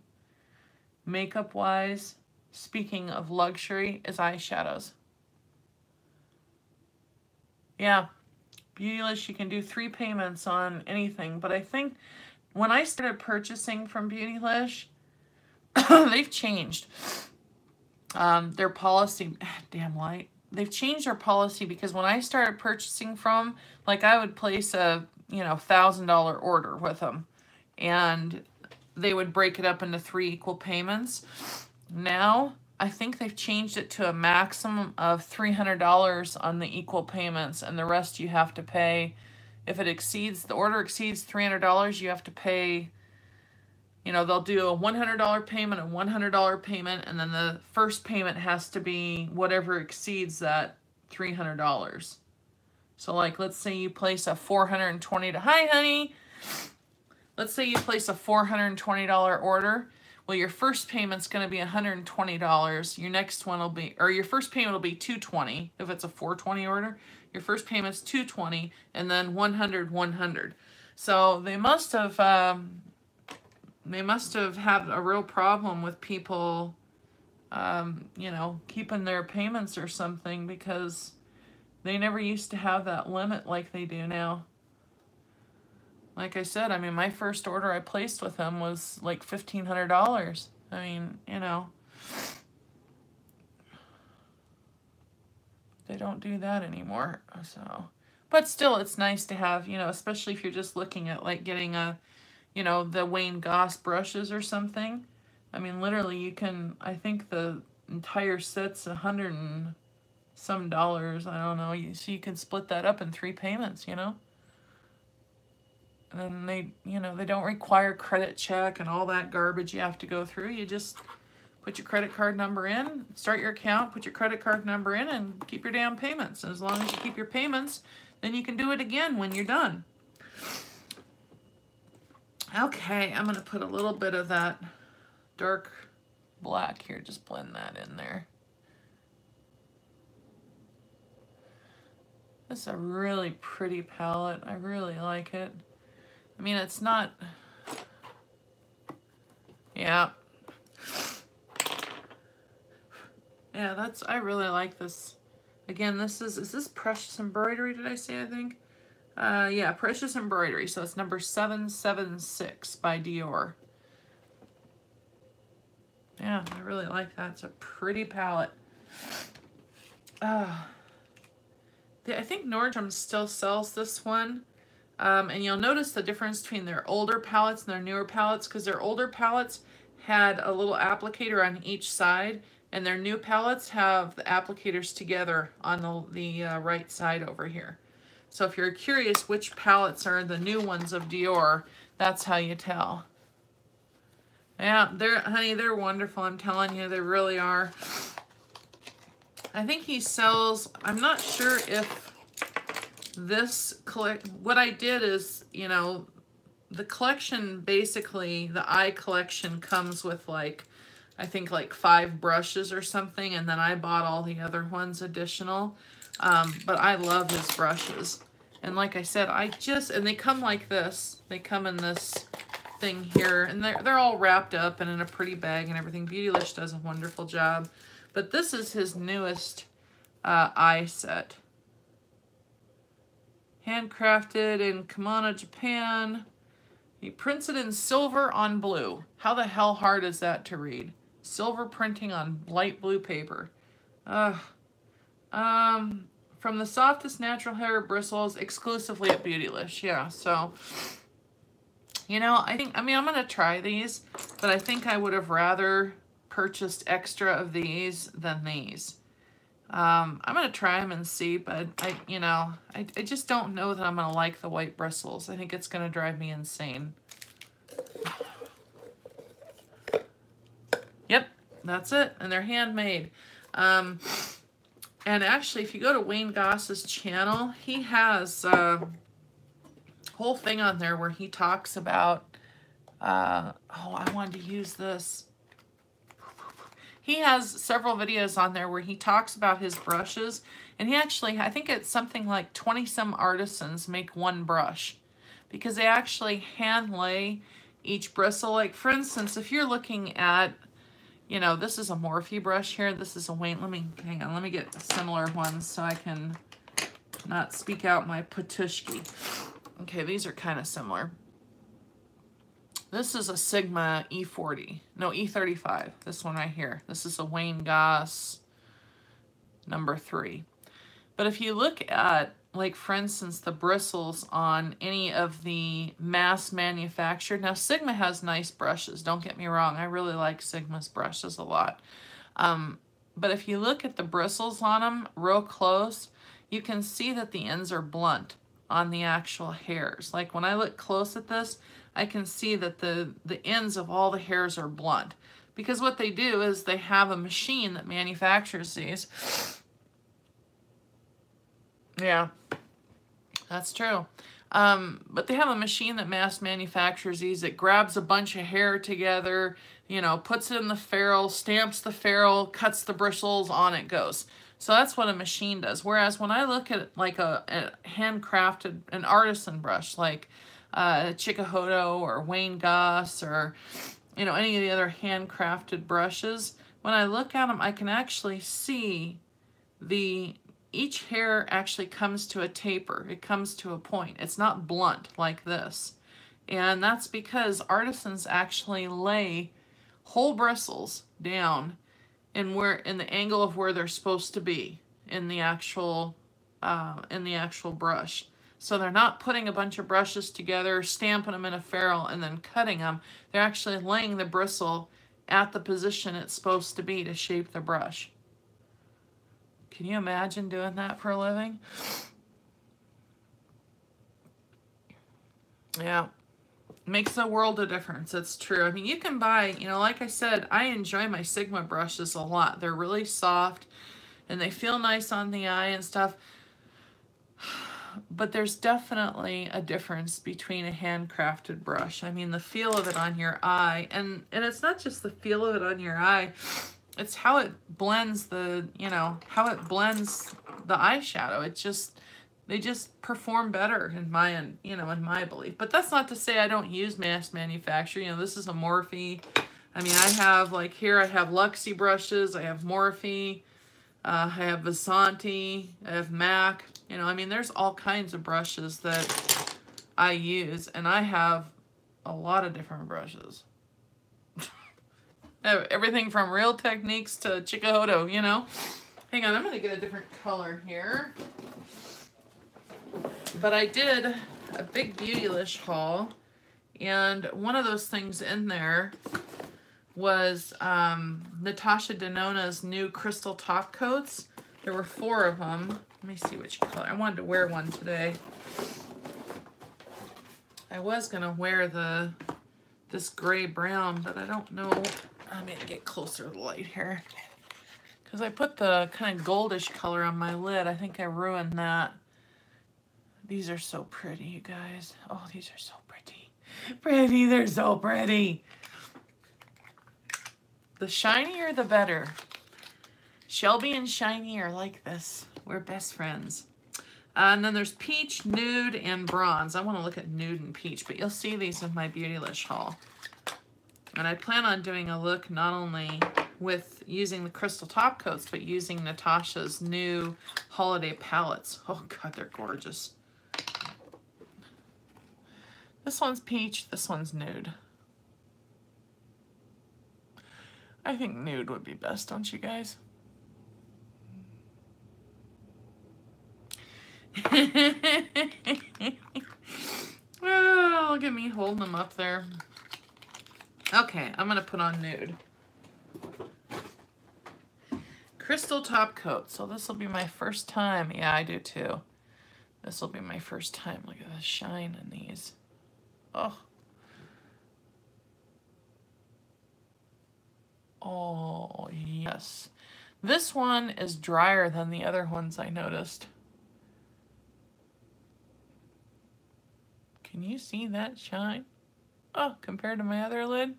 makeup-wise, speaking of luxury, is eyeshadows. Yeah, Beautylish, you can do 3 payments on anything, but I think when I started purchasing from Beautylish, they've changed their policy. Damn light. They've changed their policy, because when I started purchasing from, like, I would place a, you know, $1,000 order with them, and they would break it up into 3 equal payments. Now, I think they've changed it to a maximum of $300 on the equal payments, and the rest you have to pay. If the order exceeds $300, you have to pay, you know, they'll do a $100 payment, a $100 payment, and then the first payment has to be whatever exceeds that $300. So, like, let's say you place a $420... Hi, honey! Let's say you place a $420 order. Well, your first payment's going to be $120. Your next one will be... Or your first payment will be $220 if it's a $420 order. Your first payment's $220, and then $100, $100. So, they must have had a real problem with people, you know, keeping their payments or something, because they never used to have that limit like they do now. Like I said, I mean, my first order I placed with them was like $1,500. I mean, you know, they don't do that anymore. So, but still, it's nice to have, you know, especially if you're just looking at like getting a, you know, the Wayne Goss brushes or something. I mean, literally, you can, I think the entire set's $100 and some dollars. I don't know. So you can split that up in 3 payments, you know? And then they, you know, they don't require credit check and all that garbage you have to go through. You just put your credit card number in, start your account, put your credit card number in, and keep your damn payments. And as long as you keep your payments, then you can do it again when you're done. Okay, I'm going to put a little bit of that dark black here. Just blend that in there. This is a really pretty palette. I really like it. I mean, it's not... Yeah. Yeah, that's... I really like this. Again, this is this Precious Embroidery, did I say, I think? Yeah, Precious Embroidery. So it's number 776 by Dior. Yeah, I really like that. It's a pretty palette. I think Nordstrom still sells this one. And you'll notice the difference between their older palettes and their newer palettes, because their older palettes had a little applicator on each side, and their new palettes have the applicators together on the right side over here. So if you're curious which palettes are the new ones of Dior, that's how you tell. Yeah, honey, they're wonderful. I'm telling you, they really are. I think he sells, I'm not sure if this what I did is, you know, the collection, basically, the eye collection comes with like, I think like 5 brushes or something, and then I bought all the other ones additional. But I love his brushes. And like I said, and they come like this. They come in this thing here, and they're all wrapped up and in a pretty bag and everything. Beautylish does a wonderful job. But this is his newest eye set. Handcrafted in Kimono, Japan. He prints it in silver on blue. How the hell hard is that to read? Silver printing on light blue paper. From the softest natural hair bristles exclusively at Beautylish. Yeah, so, you know, I mean, I'm going to try these, but I think I would have rather purchased extra of these than these. I'm going to try them and see, but I just don't know that I'm going to like the white bristles. I think it's going to drive me insane. Yep, that's it. And they're handmade. And actually, if you go to Wayne Goss's channel, he has a whole thing on there where he talks about, oh, I wanted to use this. He has several videos on there where he talks about his brushes, and he actually, I think it's something like 20-some artisans make one brush, because they actually hand lay each bristle. Like, for instance, if you're looking at, you know, this is a Morphe brush here, this is a Wayne, hang on, let me get similar ones so I can not speak out my patushki. Okay, these are kind of similar. This is a Sigma E40. No, E35. This one right here. This is a Wayne Goss number 3. But if you look at, like, for instance, the bristles on any of the mass manufactured. Now, Sigma has nice brushes. Don't get me wrong. I really like Sigma's brushes a lot. But if you look at the bristles on them real close, you can see that the ends are blunt on the actual hairs. Like, when I look close at this, I can see that the ends of all the hairs are blunt, because what they do is they have a machine that manufactures these. Yeah, that's true. But they have a machine that mass manufactures these. It grabs a bunch of hair together, you know, puts it in the ferrule, stamps the ferrule, cuts the bristles, on it goes. So that's what a machine does. Whereas when I look at like a handcrafted, an artisan brush, like Chikuhodo or Wayne Goss or, you know, any of the other handcrafted brushes, when I look at them, I can actually see each hair actually comes to a taper. It comes to a point. It's not blunt like this. And that's because artisans actually lay whole bristles down in the angle of where they're supposed to be in the actual brush. So they're not putting a bunch of brushes together, stamping them in a ferrule, and then cutting them. They're actually laying the bristle at the position it's supposed to be to shape the brush. Can you imagine doing that for a living? Yeah. Makes a world of difference. It's true. I mean, you can buy, you know, like I said, I enjoy my Sigma brushes a lot. They're really soft and they feel nice on the eye and stuff. But there's definitely a difference between a handcrafted brush. I mean, the feel of it on your eye, and it's not just the feel of it on your eye, it's how it blends the, you know, how it blends the eyeshadow. It just, they just perform better in my, you know, in my belief. But that's not to say I don't use mass manufacture. You know, this is a Morphe. I mean, I have, like here, I have Luxie brushes, I have Morphe, I have Vasanti, I have MAC. You know, I mean, there's all kinds of brushes that I use, and I have a lot of different brushes. Everything from Real Techniques to Chikuhodo, you know. Hang on, I'm going to get a different color here. But I did a big Beautylish haul, and one of those things in there was Natasha Denona's new crystal top coats. There were 4 of them. Let me see which color. I wanted to wear one today. I was going to wear this gray brown, but I don't know. I'm going to get closer to the light here. Because I put the kind of goldish color on my lid. I think I ruined that. These are so pretty, you guys. Oh, these are so pretty. Pretty, they're so pretty. The shinier, the better. Shelby and Shiny are like this. We're best friends. And then there's peach, nude, and bronze. I want to look at nude and peach, but you'll see these in my Beautylish haul. And I plan on doing a look not only with using the crystal top coats, but using Natasha's new holiday palettes. Oh God, they're gorgeous. This one's peach, this one's nude. I think nude would be best, don't you guys? Oh, look at me holding them up there. Okay, I'm gonna put on nude. Crystal top coat. So this will be my first time. Yeah, I do too. This will be my first time. Look at the shine in these. Oh. Oh, yes. This one is drier than the other ones I noticed. Can you see that shine? Oh, compared to my other lid?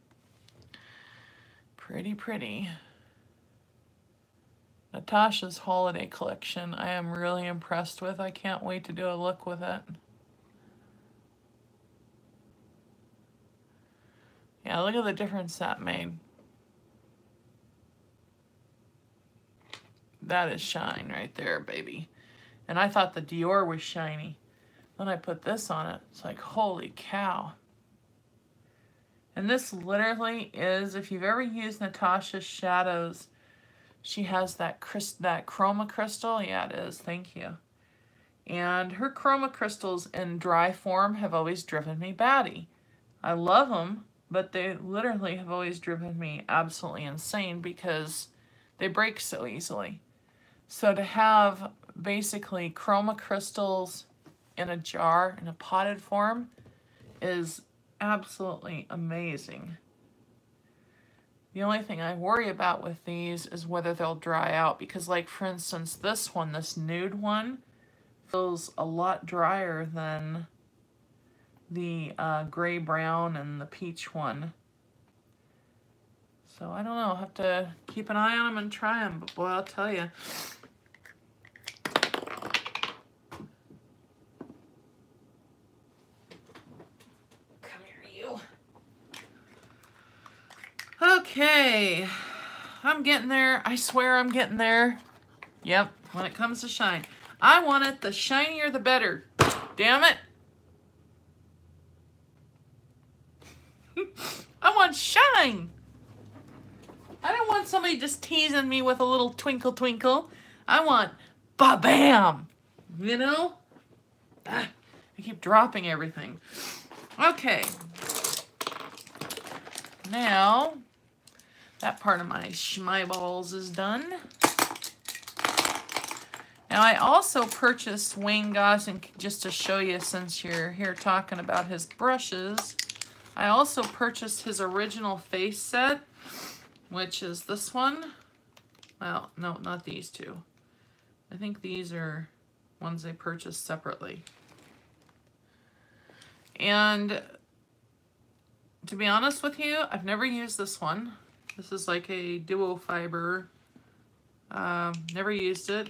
Pretty, pretty. Natasha's holiday collection, I am really impressed with. I can't wait to do a look with it. Yeah, look at the difference that made. That is shine right there, baby. And I thought the Dior was shiny. Then I put this on it. It's like, holy cow. And this literally is, if you've ever used Natasha's shadows, she has that chroma crystal. Yeah, it is. Thank you. And her chroma crystals in dry form have always driven me batty. I love them, but they literally have always driven me absolutely insane because they break so easily. So to have basically chroma crystals in a jar, in a potted form, is absolutely amazing. The only thing I worry about with these is whether they'll dry out, because like for instance this one, this nude one, feels a lot drier than the gray brown and the peach one. So I don't know, I'll have to keep an eye on them and try them, but boy, I'll tell you. Okay, I'm getting there. I swear I'm getting there. Yep, when it comes to shine. I want it the shinier the better. Damn it. I want shine. I don't want somebody just teasing me with a little twinkle twinkle. I want ba-bam. You know? I keep dropping everything. Okay. Now, that part of my schmieballs is done. Now, I also purchased Wayne Gosling, just to show you since you're here talking about his brushes. I also purchased his original face set, which is this one. Well, no, not these two. I think these are ones I purchased separately. And to be honest with you, I've never used this one. This is like a duo fiber. Never used it.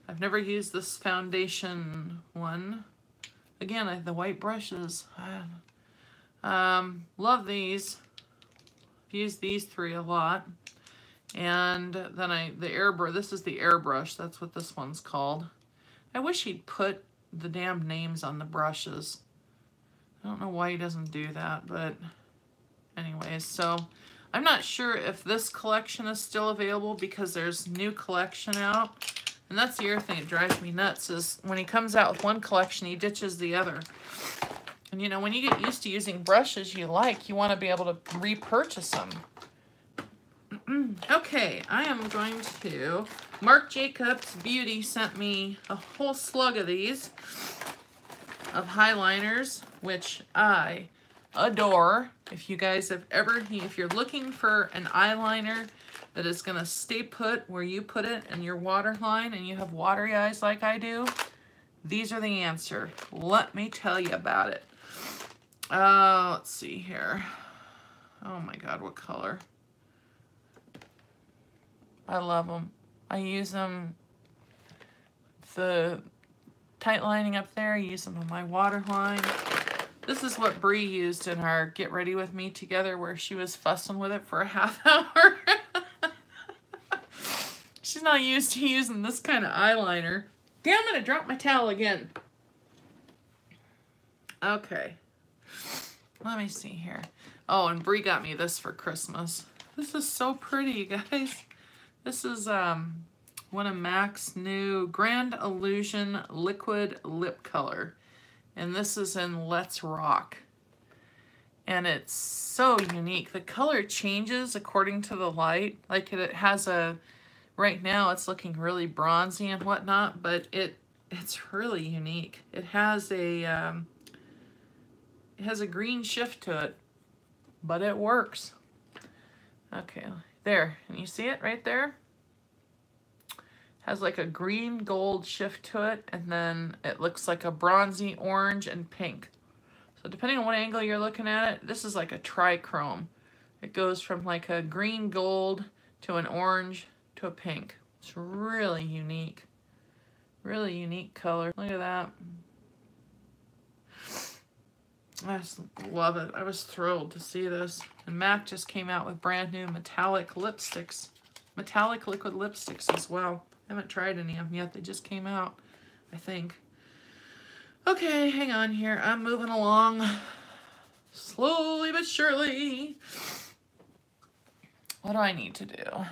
I've never used this foundation one. Again, the white brushes. Love these. Used these three a lot. And then this is the airbrush. That's what this one's called. I wish he'd put the damn names on the brushes. I don't know why he doesn't do that, but anyways, so I'm not sure if this collection is still available because there's new collection out. And that's the other thing that drives me nuts is when he comes out with one collection, he ditches the other. And you know, when you get used to using brushes you like, you want to be able to repurchase them. Okay, I am going to... Marc Jacobs Beauty sent me a whole slug of these, of highliners, which I adore. If you guys have ever... If you're looking for an eyeliner that is going to stay put where you put it in your waterline and you have watery eyes like I do, these are the answer. Let me tell you about it. Let's see here. Oh my God, what color? I love them. I use them, the tight lining up there, I use them on my waterline. This is what Bree used in our Get Ready With Me together where she was fussing with it for a half hour. She's not used to using this kind of eyeliner. Damn it, I dropped my towel again. Okay. Let me see here. Oh, and Bree got me this for Christmas. This is so pretty, you guys. This is one of MAC's new Grand Illusion Liquid Lip Color. And this is in Let's Rock. And it's so unique. The color changes according to the light. Like it has a... Right now it's looking really bronzy and whatnot, but it's really unique. It has a green shift to it, but it works. Okay, there. Can you see it right there? Has like a green gold shift to it, and then it looks like a bronzy orange and pink. So depending on what angle you're looking at it, this is like a trichrome. It goes from like a green gold to an orange to a pink. It's really unique. Really unique color. Look at that. I just love it. I was thrilled to see this. And MAC just came out with brand new metallic lipsticks. Metallic liquid lipsticks as well. I haven't tried any of them yet. They just came out, I think. Okay, hang on here. I'm moving along. Slowly but surely. What do I need to do? I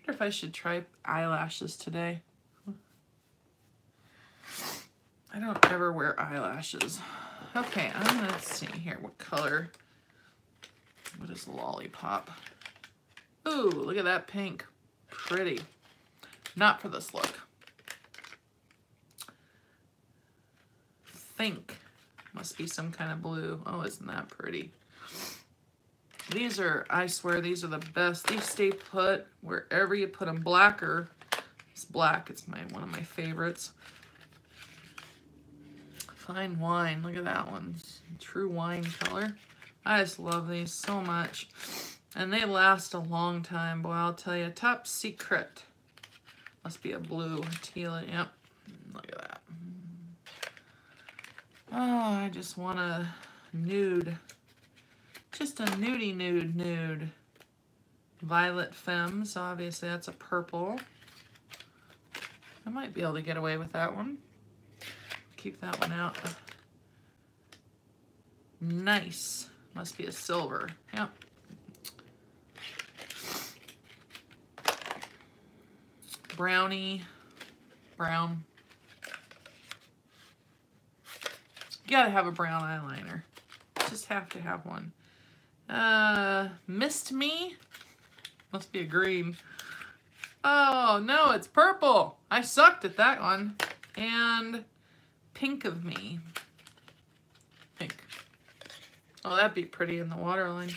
wonder if I should try eyelashes today. I don't ever wear eyelashes. Okay, I'm gonna see here what color. What is Lollipop? Ooh, look at that pink. Pretty. Not for this look. Think. Must be some kind of blue. Oh, isn't that pretty? These are, I swear, these are the best. These stay put wherever you put them. Blacker. It's black. It's one of my favorites. Fine Wine. Look at that one. True wine color. I just love these so much. And they last a long time. Boy, I'll tell you. Top Secret. Must be a blue. Teal. Yep. Look at that. Oh, I just want a nude. Just a nudie nude. Violet Femmes. Obviously, that's a purple. I might be able to get away with that one. Keep that one out. Nice. Must be a silver. Yep. Brownie. Brown. You gotta have a brown eyeliner. Just have to have one. Missed Me? Must be a green. Oh, no, it's purple. I sucked at that one. And Pink of Me. Pink. Oh, that'd be pretty in the waterline.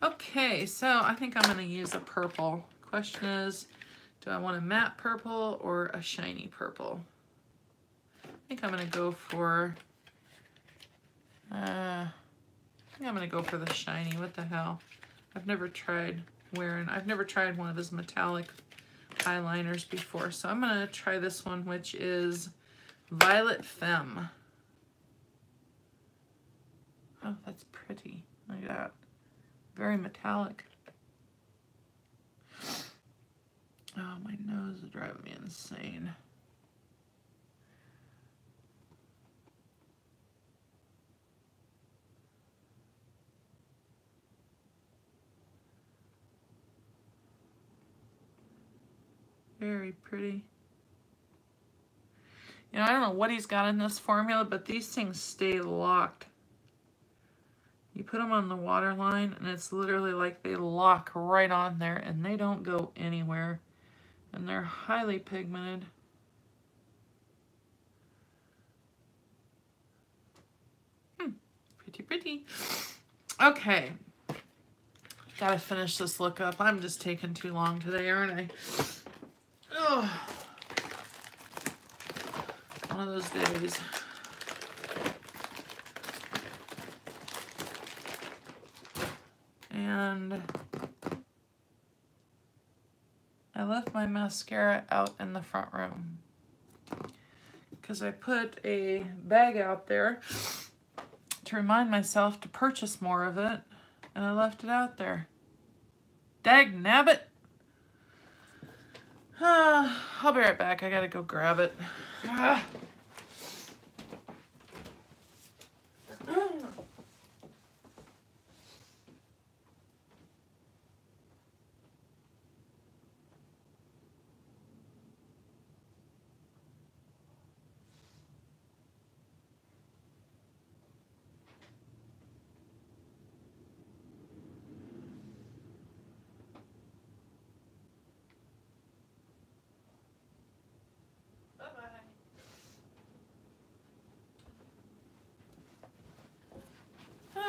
Okay, so I think I'm going to use a purple. Question is, do I want a matte purple or a shiny purple? I think I'm going to go for... I think I'm going to go for the shiny. What the hell? I've never tried one of his metallic eyeliners before, so I'm going to try this one, which is Violet Femme. Oh, that's pretty. Look at that. Very metallic. Oh, my nose is driving me insane. Very pretty. You know, I don't know what he's got in this formula, but these things stay locked. You put them on the waterline, and it's literally like they lock right on there, and they don't go anywhere. And they're highly pigmented. Pretty, pretty. Okay. Gotta finish this look up. I'm just taking too long today, aren't I? Oh, one of those days. And I left my mascara out in the front room because I put a bag out there to remind myself to purchase more of it, and I left it out there. Dag nabbit! I'll be right back. I gotta go grab it.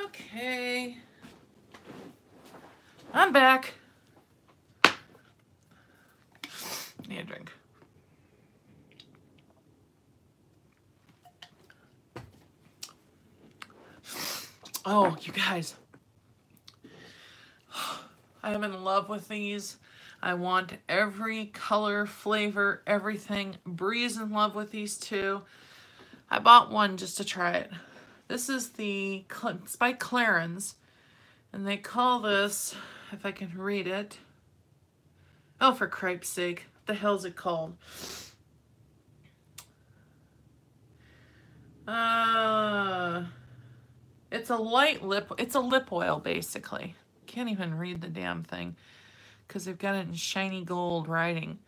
Okay. I'm back. Need a drink. Oh, you guys. I am in love with these. I want every color, flavor, everything. Bree's in love with these too. I bought one just to try it. This is it's by Clarins, and they call this, if I can read it, oh, for cripe's sake, what the hell's it called? It's a light lip, it's a lip oil basically. Can't even read the damn thing because they've got it in shiny gold writing.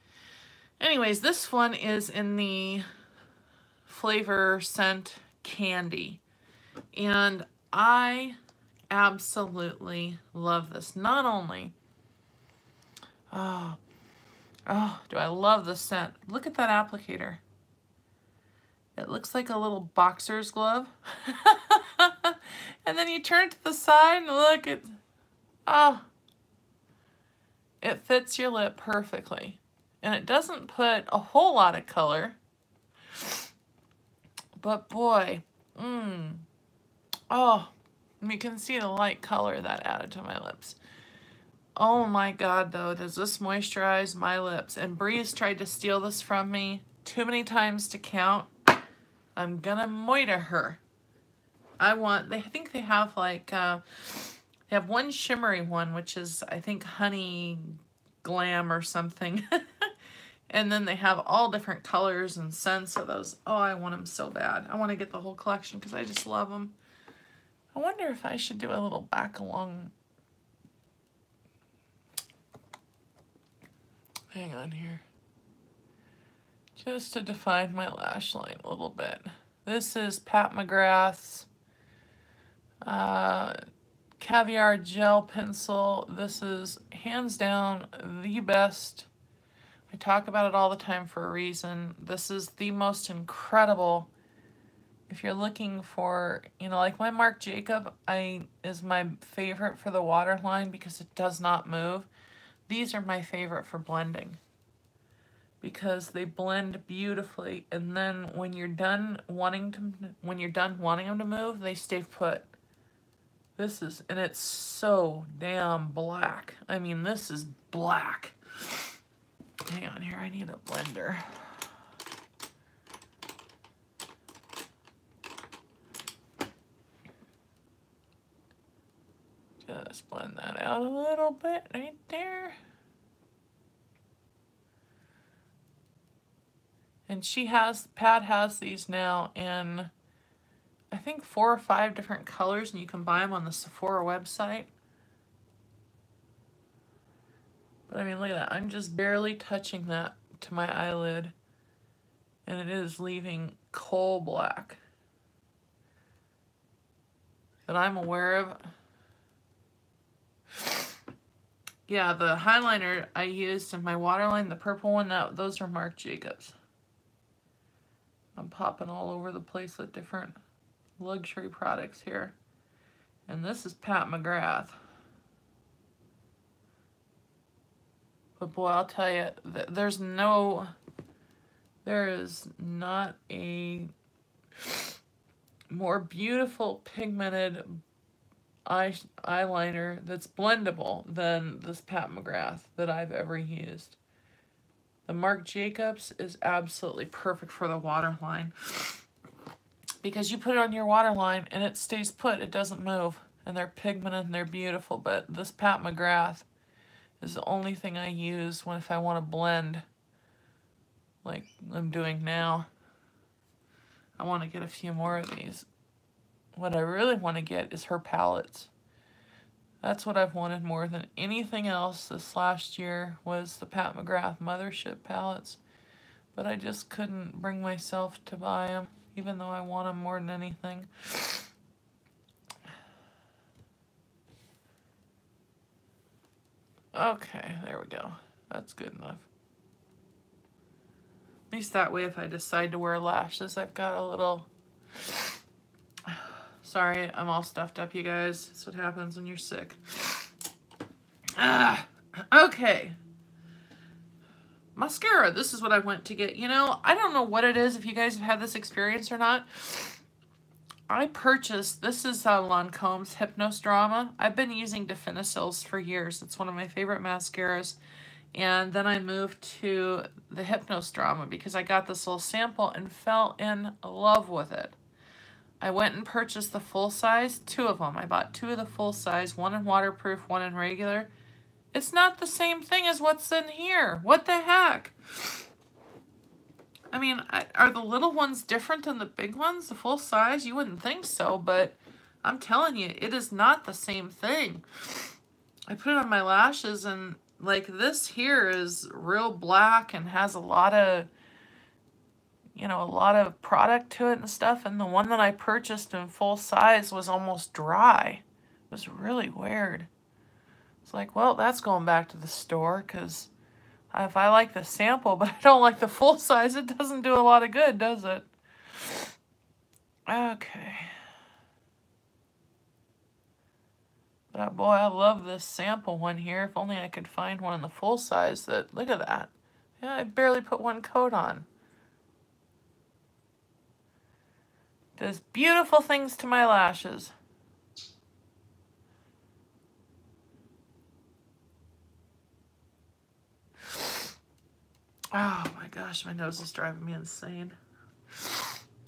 Anyways, this one is in the flavor scent candy. And I absolutely love this. Not only, oh, do I love the scent. Look at that applicator. It looks like a little boxer's glove. And then you turn to the side and look at, oh, it fits your lip perfectly. And it doesn't put a whole lot of color. But boy, oh, you can see the light color that added to my lips. Oh my God, though, does this moisturize my lips? And Bree's tried to steal this from me too many times to count. I'm gonna moita her. I think they have like, they have one shimmery one, which is, I think, Honey Glam or something. And then they have all different colors and scents of those. Oh, I want them so bad. I want to get the whole collection because I just love them. I wonder if I should do a little back along. Hang on here. just to define my lash line a little bit. This is Pat McGrath's Caviar Gel Pencil. This is hands down the best. I talk about it all the time for a reason. This is the most incredible. If you're looking for, you know, like my Marc Jacob is my favorite for the waterline because it does not move. These are my favorite for blending because they blend beautifully, and then when you're done wanting them to move, they stay put. This is, and it's so damn black. I mean, this is black. Hang on here, I need a blender. Just blend that out a little bit right there. And Pat has these now in, I think 4 or 5 different colors, and you can buy them on the Sephora website. But I mean, look at that. I'm just barely touching that to my eyelid, and it is leaving coal black. That I'm aware of. Yeah, the highliner I used in my waterline, the purple one, those are Marc Jacobs. I'm popping all over the place with different luxury products here. And this is Pat McGrath. But boy, I'll tell you, there is not a more beautiful pigmented eyeliner that's blendable than this Pat McGrath that I've ever used. The Marc Jacobs is absolutely perfect for the waterline because you put it on your waterline and it stays put. It doesn't move, and they're pigmented and they're beautiful. But this Pat McGrath is the only thing I use if I want to blend like I'm doing now. I want to get a few more of these. What I really want to get is her palettes. That's what I've wanted more than anything else this last year, was the Pat McGrath Mothership palettes. But I just couldn't bring myself to buy them, even though I want them more than anything. Okay, there we go. That's good enough. At least that way, if I decide to wear lashes, I've got a little... Sorry, I'm all stuffed up, you guys. That's what happens when you're sick. Okay. Mascara. This is what I went to get. You know, I don't know what it is, if you guys have had this experience or not. I purchased, this is Lancome's Hypnos Drama. I've been using Definicils for years. It's one of my favorite mascaras. And then I moved to the Hypnos Drama because I got this little sample and fell in love with it. I went and purchased the full size, 2 of them. I bought 2 of the full size, one in waterproof, one in regular. It's not the same thing as what's in here. What the heck? I mean, are the little ones different than the big ones, the full size? You wouldn't think so, but I'm telling you, it is not the same thing. I put it on my lashes, and like this here is real black and has a lot of, you know, a lot of product to it and stuff. And the one that I purchased in full size was almost dry. It was really weird. It's like, well, that's going back to the store, because if I like the sample but I don't like the full size, it doesn't do a lot of good, does it? Okay. But boy, I love this sample one here. If only I could find one in the full size that, look at that. Yeah, I barely put one coat on. Does beautiful things to my lashes. Oh my gosh, my nose is driving me insane.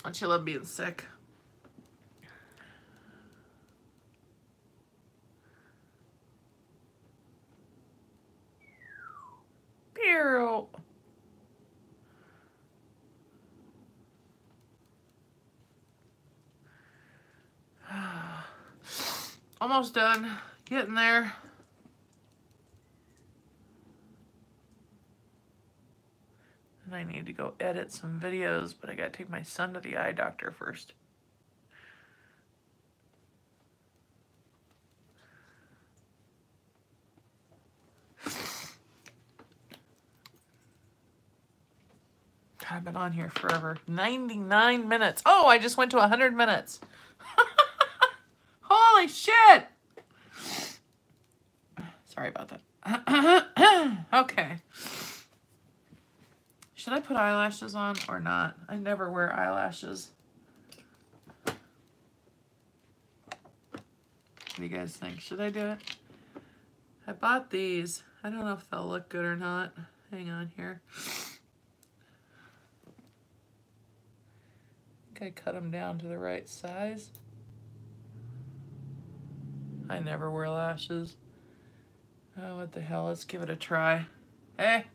Don't you love being sick? Pew. Almost done. Getting there. And I need to go edit some videos, but I gotta take my son to the eye doctor first. I've been on here forever. 99 minutes. Oh, I just went to 100 minutes. Holy shit! Sorry about that. Okay. Should I put eyelashes on or not? I never wear eyelashes. What do you guys think? Should I do it? I bought these. I don't know if they'll look good or not. Hang on here. I think I cut them down to the right size. I never wear lashes. Oh, what the hell? Let's give it a try. Hey!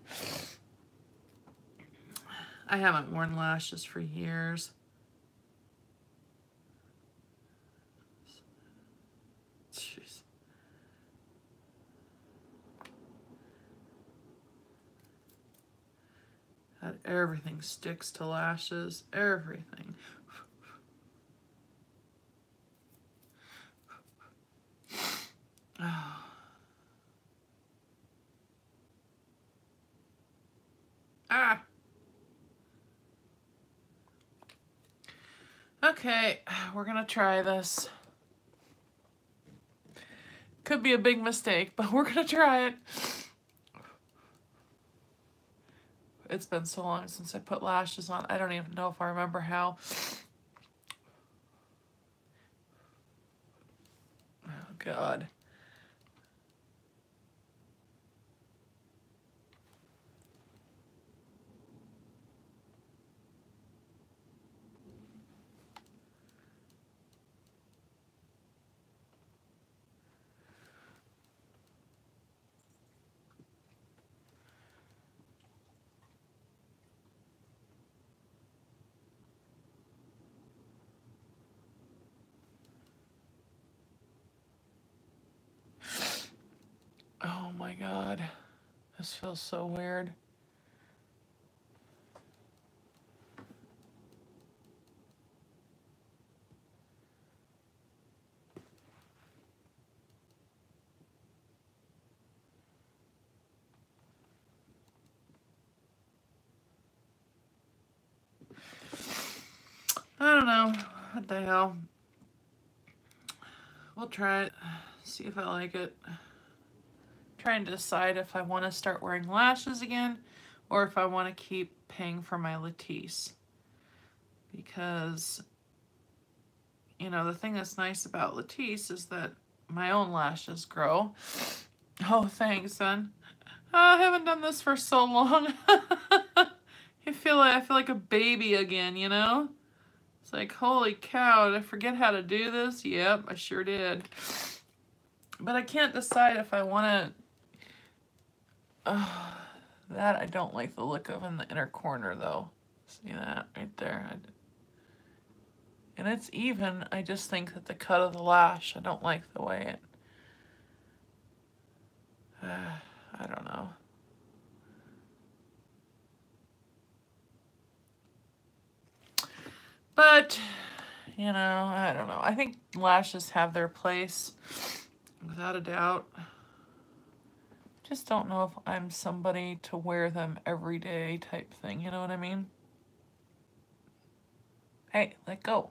I haven't worn lashes for years. Jeez. Everything sticks to lashes. Everything. Oh. Ah! Okay, we're gonna try this. Could be a big mistake, but we're gonna try it. It's been so long since I put lashes on. I don't even know if I remember how. Oh, God. Oh my God. This feels so weird. I don't know. What the hell? We'll try it. See if I like it. Trying to decide if I want to start wearing lashes again or if I want to keep paying for my Latisse. Because, you know, the thing that's nice about Latisse is that my own lashes grow. Oh, thanks, son. I haven't done this for so long. I feel like a baby again, you know? It's like, holy cow, did I forget how to do this? Yep, I sure did. But I can't decide if I want to... that I don't like the look of in the inner corner, though. See that right there? And it's even. I just think that the cut of the lash, I don't like the way it... I don't know. But, you know, I don't know. I think lashes have their place, without a doubt. Just don't know if I'm somebody to wear them every day type thing, you know what I mean? Hey, let go.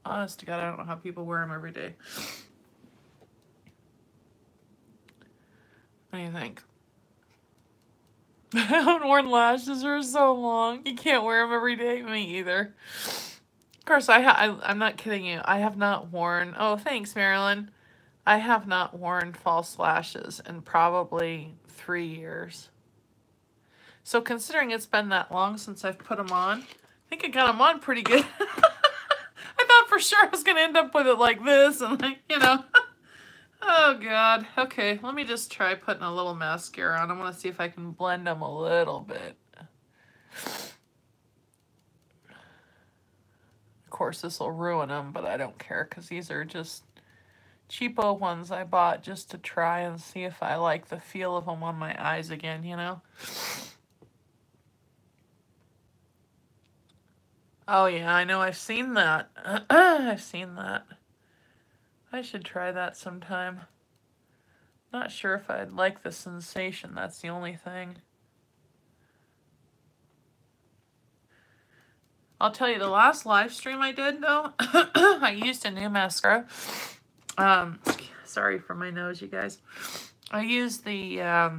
Honest to God, I don't know how people wear them every day. What do you think? I haven't worn lashes for so long. You can't wear them every day. Me either. Of course, I'm not kidding you. I have not worn... Oh, thanks, Marilyn. I have not worn false lashes in probably 3 years. So considering it's been that long since I've put them on, I think I got them on pretty good. I thought for sure I was going to end up with it like this and like, you know. Oh, God. Okay, let me just try putting a little mascara on. I want to see if I can blend them a little bit. Of course, this will ruin them, but I don't care because these are just cheapo ones I bought just to try and see if I like the feel of them on my eyes again, you know? Oh yeah, I know, I've seen that. I've seen that. I should try that sometime. Not sure if I'd like the sensation, that's the only thing. I'll tell you, the last live stream I did, though, I used a new mascara. Sorry for my nose, you guys. I used the, oh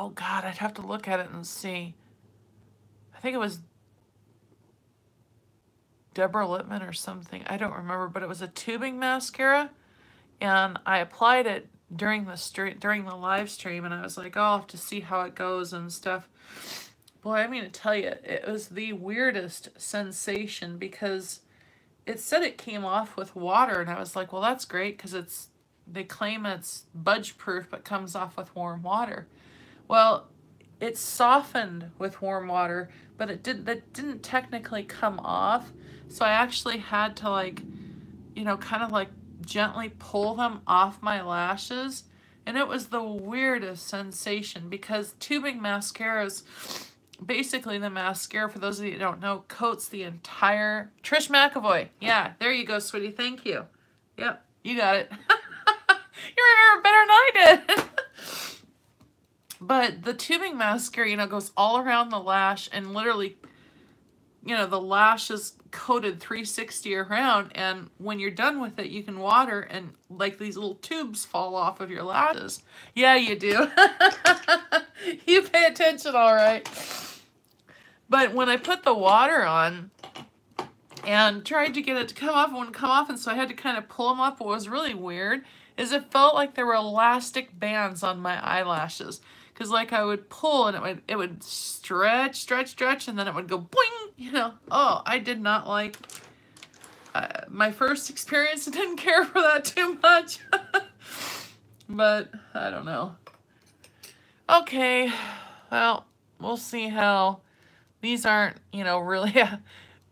God, I'd have to look at it and see. I think it was Deborah Lippman or something. I don't remember, but it was a tubing mascara. And I applied it during the live stream, and I was like, oh, I'll have to see how it goes and stuff. Boy, I mean to tell you, it was the weirdest sensation because it said it came off with water, and I was like, well, that's great because they claim it's budge proof but comes off with warm water. Well, it softened with warm water, but that didn't technically come off. So I actually had to, like, you know, kind of like gently pull them off my lashes, and it was the weirdest sensation because tubing mascaras, basically the mascara, for those of you who don't know, coats the entire... Trish McAvoy. Yeah, there you go, sweetie. Thank you. Yep, you got it. You remember better than I did. But the tubing mascara, you know, goes all around the lash and literally, you know, the lash is coated 360 around, and when you're done with it, you can water and like these little tubes fall off of your lashes. Yeah, you do. You pay attention, all right. But when I put the water on and tried to get it to come off, it wouldn't come off, and so I had to kind of pull them up. What was really weird is it felt like there were elastic bands on my eyelashes. Because like I would pull and it would stretch, and then it would go boing, you know. Oh, I did not like my first experience. I didn't care for that too much. But I don't know. Okay, well, we'll see how. These aren't, you know, really,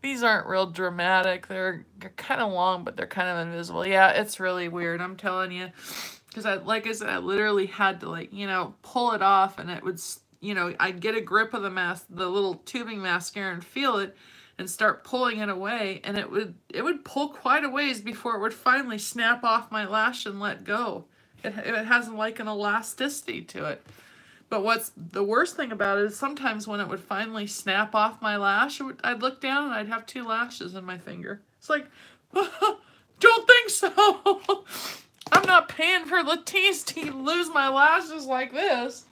these aren't real dramatic. They're kind of long, but they're kind of invisible. Yeah, it's really weird, I'm telling you. Because like I said, I literally had to, like, you know, pull it off, and it would, you know, I'd get a grip of the little tubing mascara and feel it and start pulling it away, and it would pull quite a ways before it would finally snap off my lash and let go. It has like an elasticity to it. But what's the worst thing about it is sometimes when it would finally snap off my lash, I'd look down and I'd have 2 lashes in my finger. It's like, don't think so. I'm not paying for Latisse to lose my lashes like this.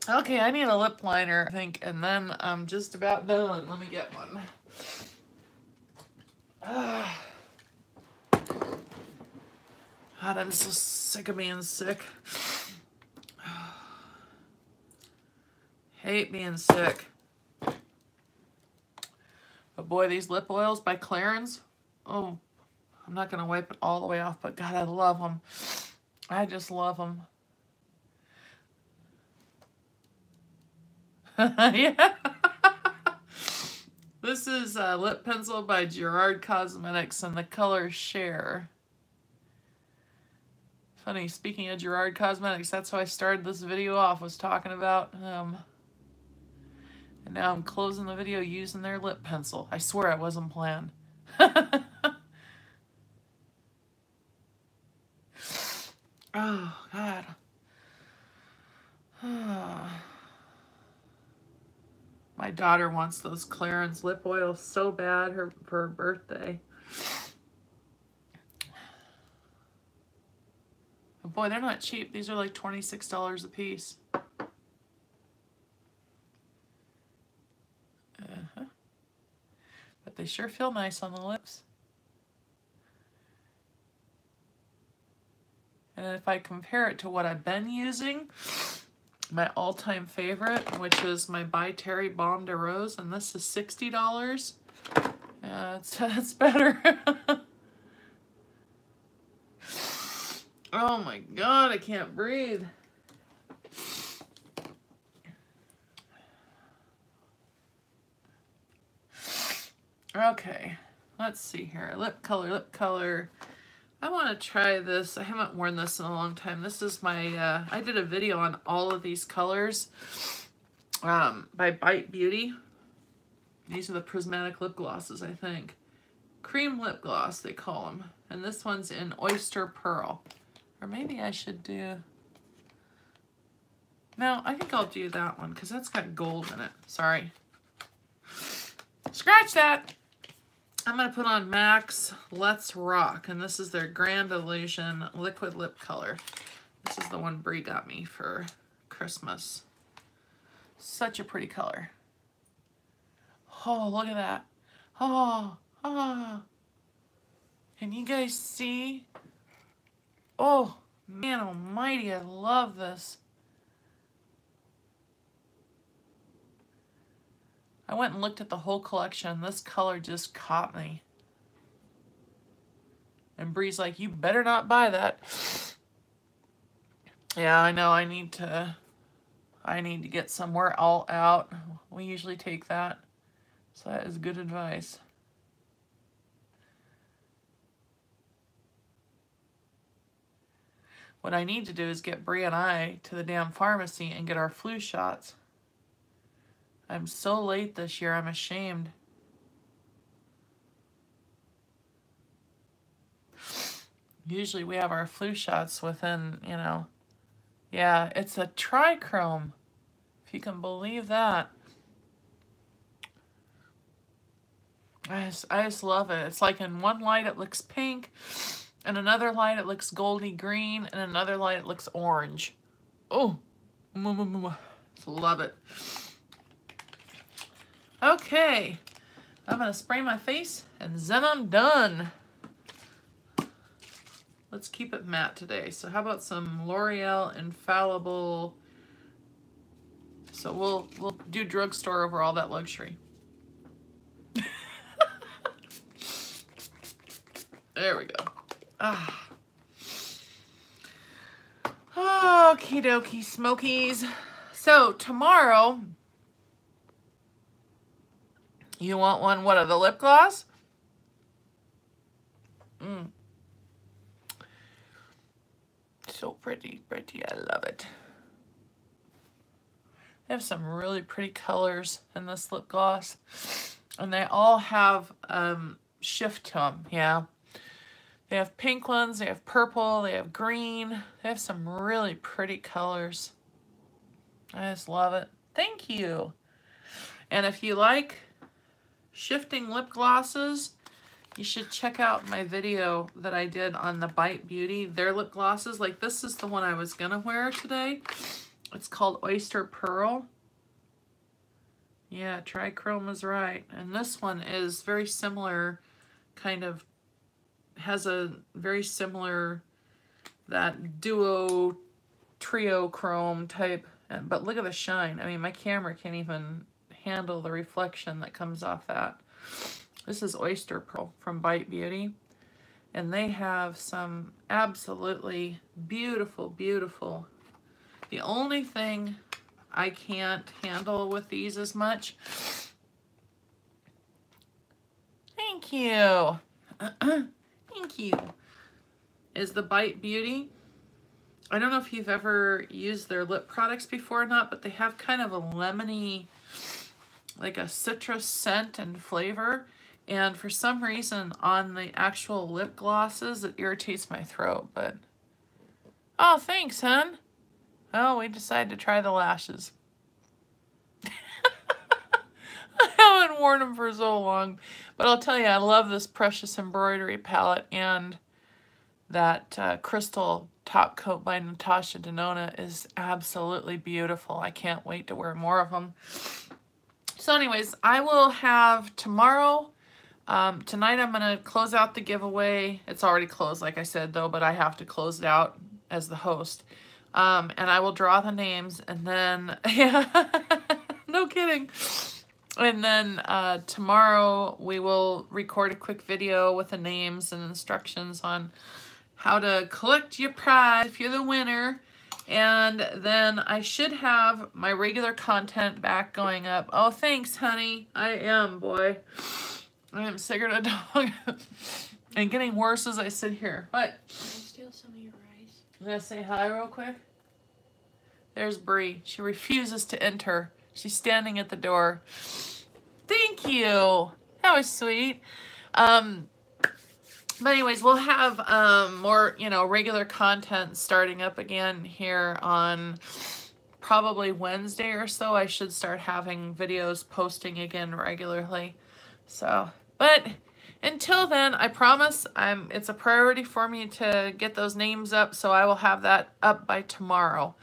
Okay, I need a lip liner, I think, and then I'm just about done. Let me get one. God, I'm so sick of being sick. Hate being sick. But boy, these lip oils by Clarins, oh, I'm not going to wipe it all the way off, but God, I love them. I just love them. Yeah. This is lip pencil by GRWM, and the color Share. Funny, speaking of GRWM, that's how I started this video off, was talking about and now I'm closing the video using their lip pencil. I swear it wasn't planned. Oh, God. My daughter wants those Clarins lip oils so bad for her birthday. But boy, they're not cheap. These are like $26 a piece. But they sure feel nice on the lips. And if I compare it to what I've been using, my all-time favorite, which is my By Terry Balm de Rose, and this is $60. It's better. Oh my God, I can't breathe. Okay, let's see here. Lip color, lip color. I want to try this. I haven't worn this in a long time. This is my, I did a video on all of these colors by Bite Beauty. These are the prismatic lip glosses, I think. Cream lip gloss, they call them. And this one's in Oyster Pearl. Or maybe I should do... No, I think I'll do that one because that's got gold in it. Sorry. Scratch that! I'm going to put on MAC's Let's Rock. And this is their Grand Illusion Liquid Lip Color. This is the one Brie got me for Christmas. Such a pretty color. Oh, look at that. Oh, oh. Can you guys see? Oh, man almighty, I love this. I went and looked at the whole collection. This color just caught me. And Bree's like, you better not buy that. Yeah, I know, I need to get somewhere all out. We usually take that. So that is good advice. What I need to do is get Bree and I to the damn pharmacy and get our flu shots. I'm so late this year, I'm ashamed. Usually we have our flu shots within, you know. Yeah, it's a trichrome, if you can believe that. I just love it. It's like in one light it looks pink, and another light it looks goldy green, and another light it looks orange. Oh, love it. Okay, I'm gonna spray my face and then I'm done. Let's keep it matte today. So how about some L'Oreal Infallible? So we'll do drugstore over all that luxury. There we go. Ah. Okie dokie, smokies. So tomorrow, you want one, what, of the lip gloss? So pretty, pretty, I love it. They have some really pretty colors in this lip gloss. And they all have shift to them, yeah. They have pink ones, they have purple, they have green. They have some really pretty colors. I just love it. Thank you. And if you like shifting lip glosses, you should check out my video that I did on the Bite Beauty, their lip glosses. Like this is the one I was gonna wear today. It's called Oyster Pearl. Yeah, trichrome is right. And this one is very similar, kind of has a very similar, that duo trio chrome type. But look at the shine. I mean, my camera can't even handle the reflection that comes off that. This is Oyster Pearl from Bite Beauty. And they have some absolutely beautiful, beautiful. The only thing I can't handle with these as much. Thank you. Thank you. Is the Bite Beauty. I don't know if you've ever used their lip products before or not, but they have kind of a lemony, like a citrus scent and flavor. And for some reason on the actual lip glosses, it irritates my throat, but... Oh, thanks, hon. Oh, we decided to try the lashes. I haven't worn them for so long. But I'll tell you, I love this Precious Embroidery palette, and that Crystal Top Coat by Natasha Denona is absolutely beautiful. I can't wait to wear more of them. So anyways, I will have tomorrow... tonight I'm going to close out the giveaway. It's already closed, like I said, though, but I have to close it out as the host. And I will draw the names, and then, yeah, no kidding. And then tomorrow we will record a quick video with the names and instructions on how to collect your prize if you're the winner. And then I should have my regular content back going up. Oh, thanks, honey. I am, boy. I am sicker than a dog. And getting worse as I sit here. What? Can I steal some of your rice? I'm going to say hi real quick. There's Bree. She refuses to enter. She's standing at the door. Thank you. That was sweet. But anyways, we'll have more, you know, regular content starting up again here on probably Wednesday or so. I should start having videos posting again regularly. So, but until then, I promise it's a priority for me to get those names up, so I will have that up by tomorrow.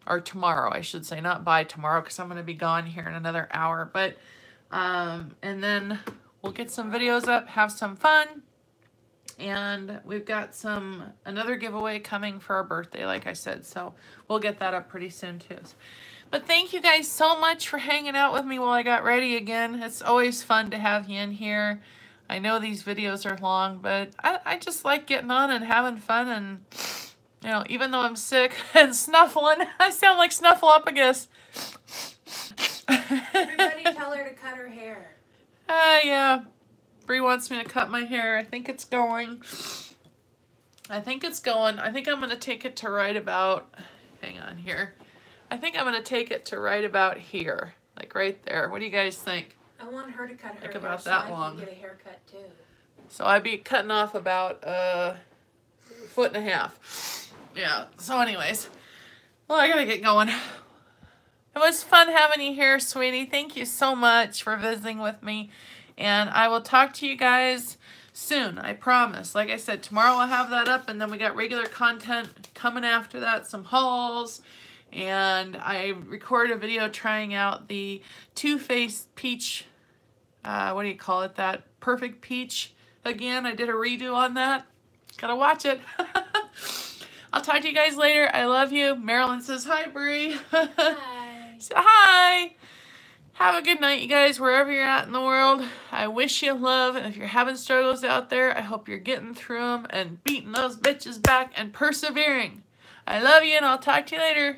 Or tomorrow, I should say, not by tomorrow, because I'm going to be gone here in another hour. But, and then we'll get some videos up, have some fun. And we've got another giveaway coming for our birthday, like I said. So we'll get that up pretty soon too. But thank you guys so much for hanging out with me while I got ready again. It's always fun to have you in here. I know these videos are long, but I just like getting on and having fun. And, you know, even though I'm sick and snuffling, I sound like Snuffleupagus. Everybody tell her to cut her hair. Yeah. Bree wants me to cut my hair. I think it's going. I think I'm going to take it to right about, hang on here. I think I'm going to take it to right about here. Like right there. What do you guys think? I want her to cut her think hair about so that I long. can get a haircut too. So I'd be cutting off about a foot and a half. Yeah. So anyways. Well, I got to get going. It was fun having you here, sweetie. Thank you so much for visiting with me. And I will talk to you guys soon, I promise. Like I said, tomorrow I'll have that up, and then we got regular content coming after that, some hauls. And I recorded a video trying out the Too Faced Peach, what do you call it, that Perfect Peach. Again, I did a redo on that. Gotta watch it. I'll talk to you guys later. I love you. Marilyn says hi, Bree. Hi. So, hi. Have a good night, you guys, wherever you're at in the world. I wish you love, and if you're having struggles out there, I hope you're getting through them and beating those bitches back and persevering. I love you, and I'll talk to you later.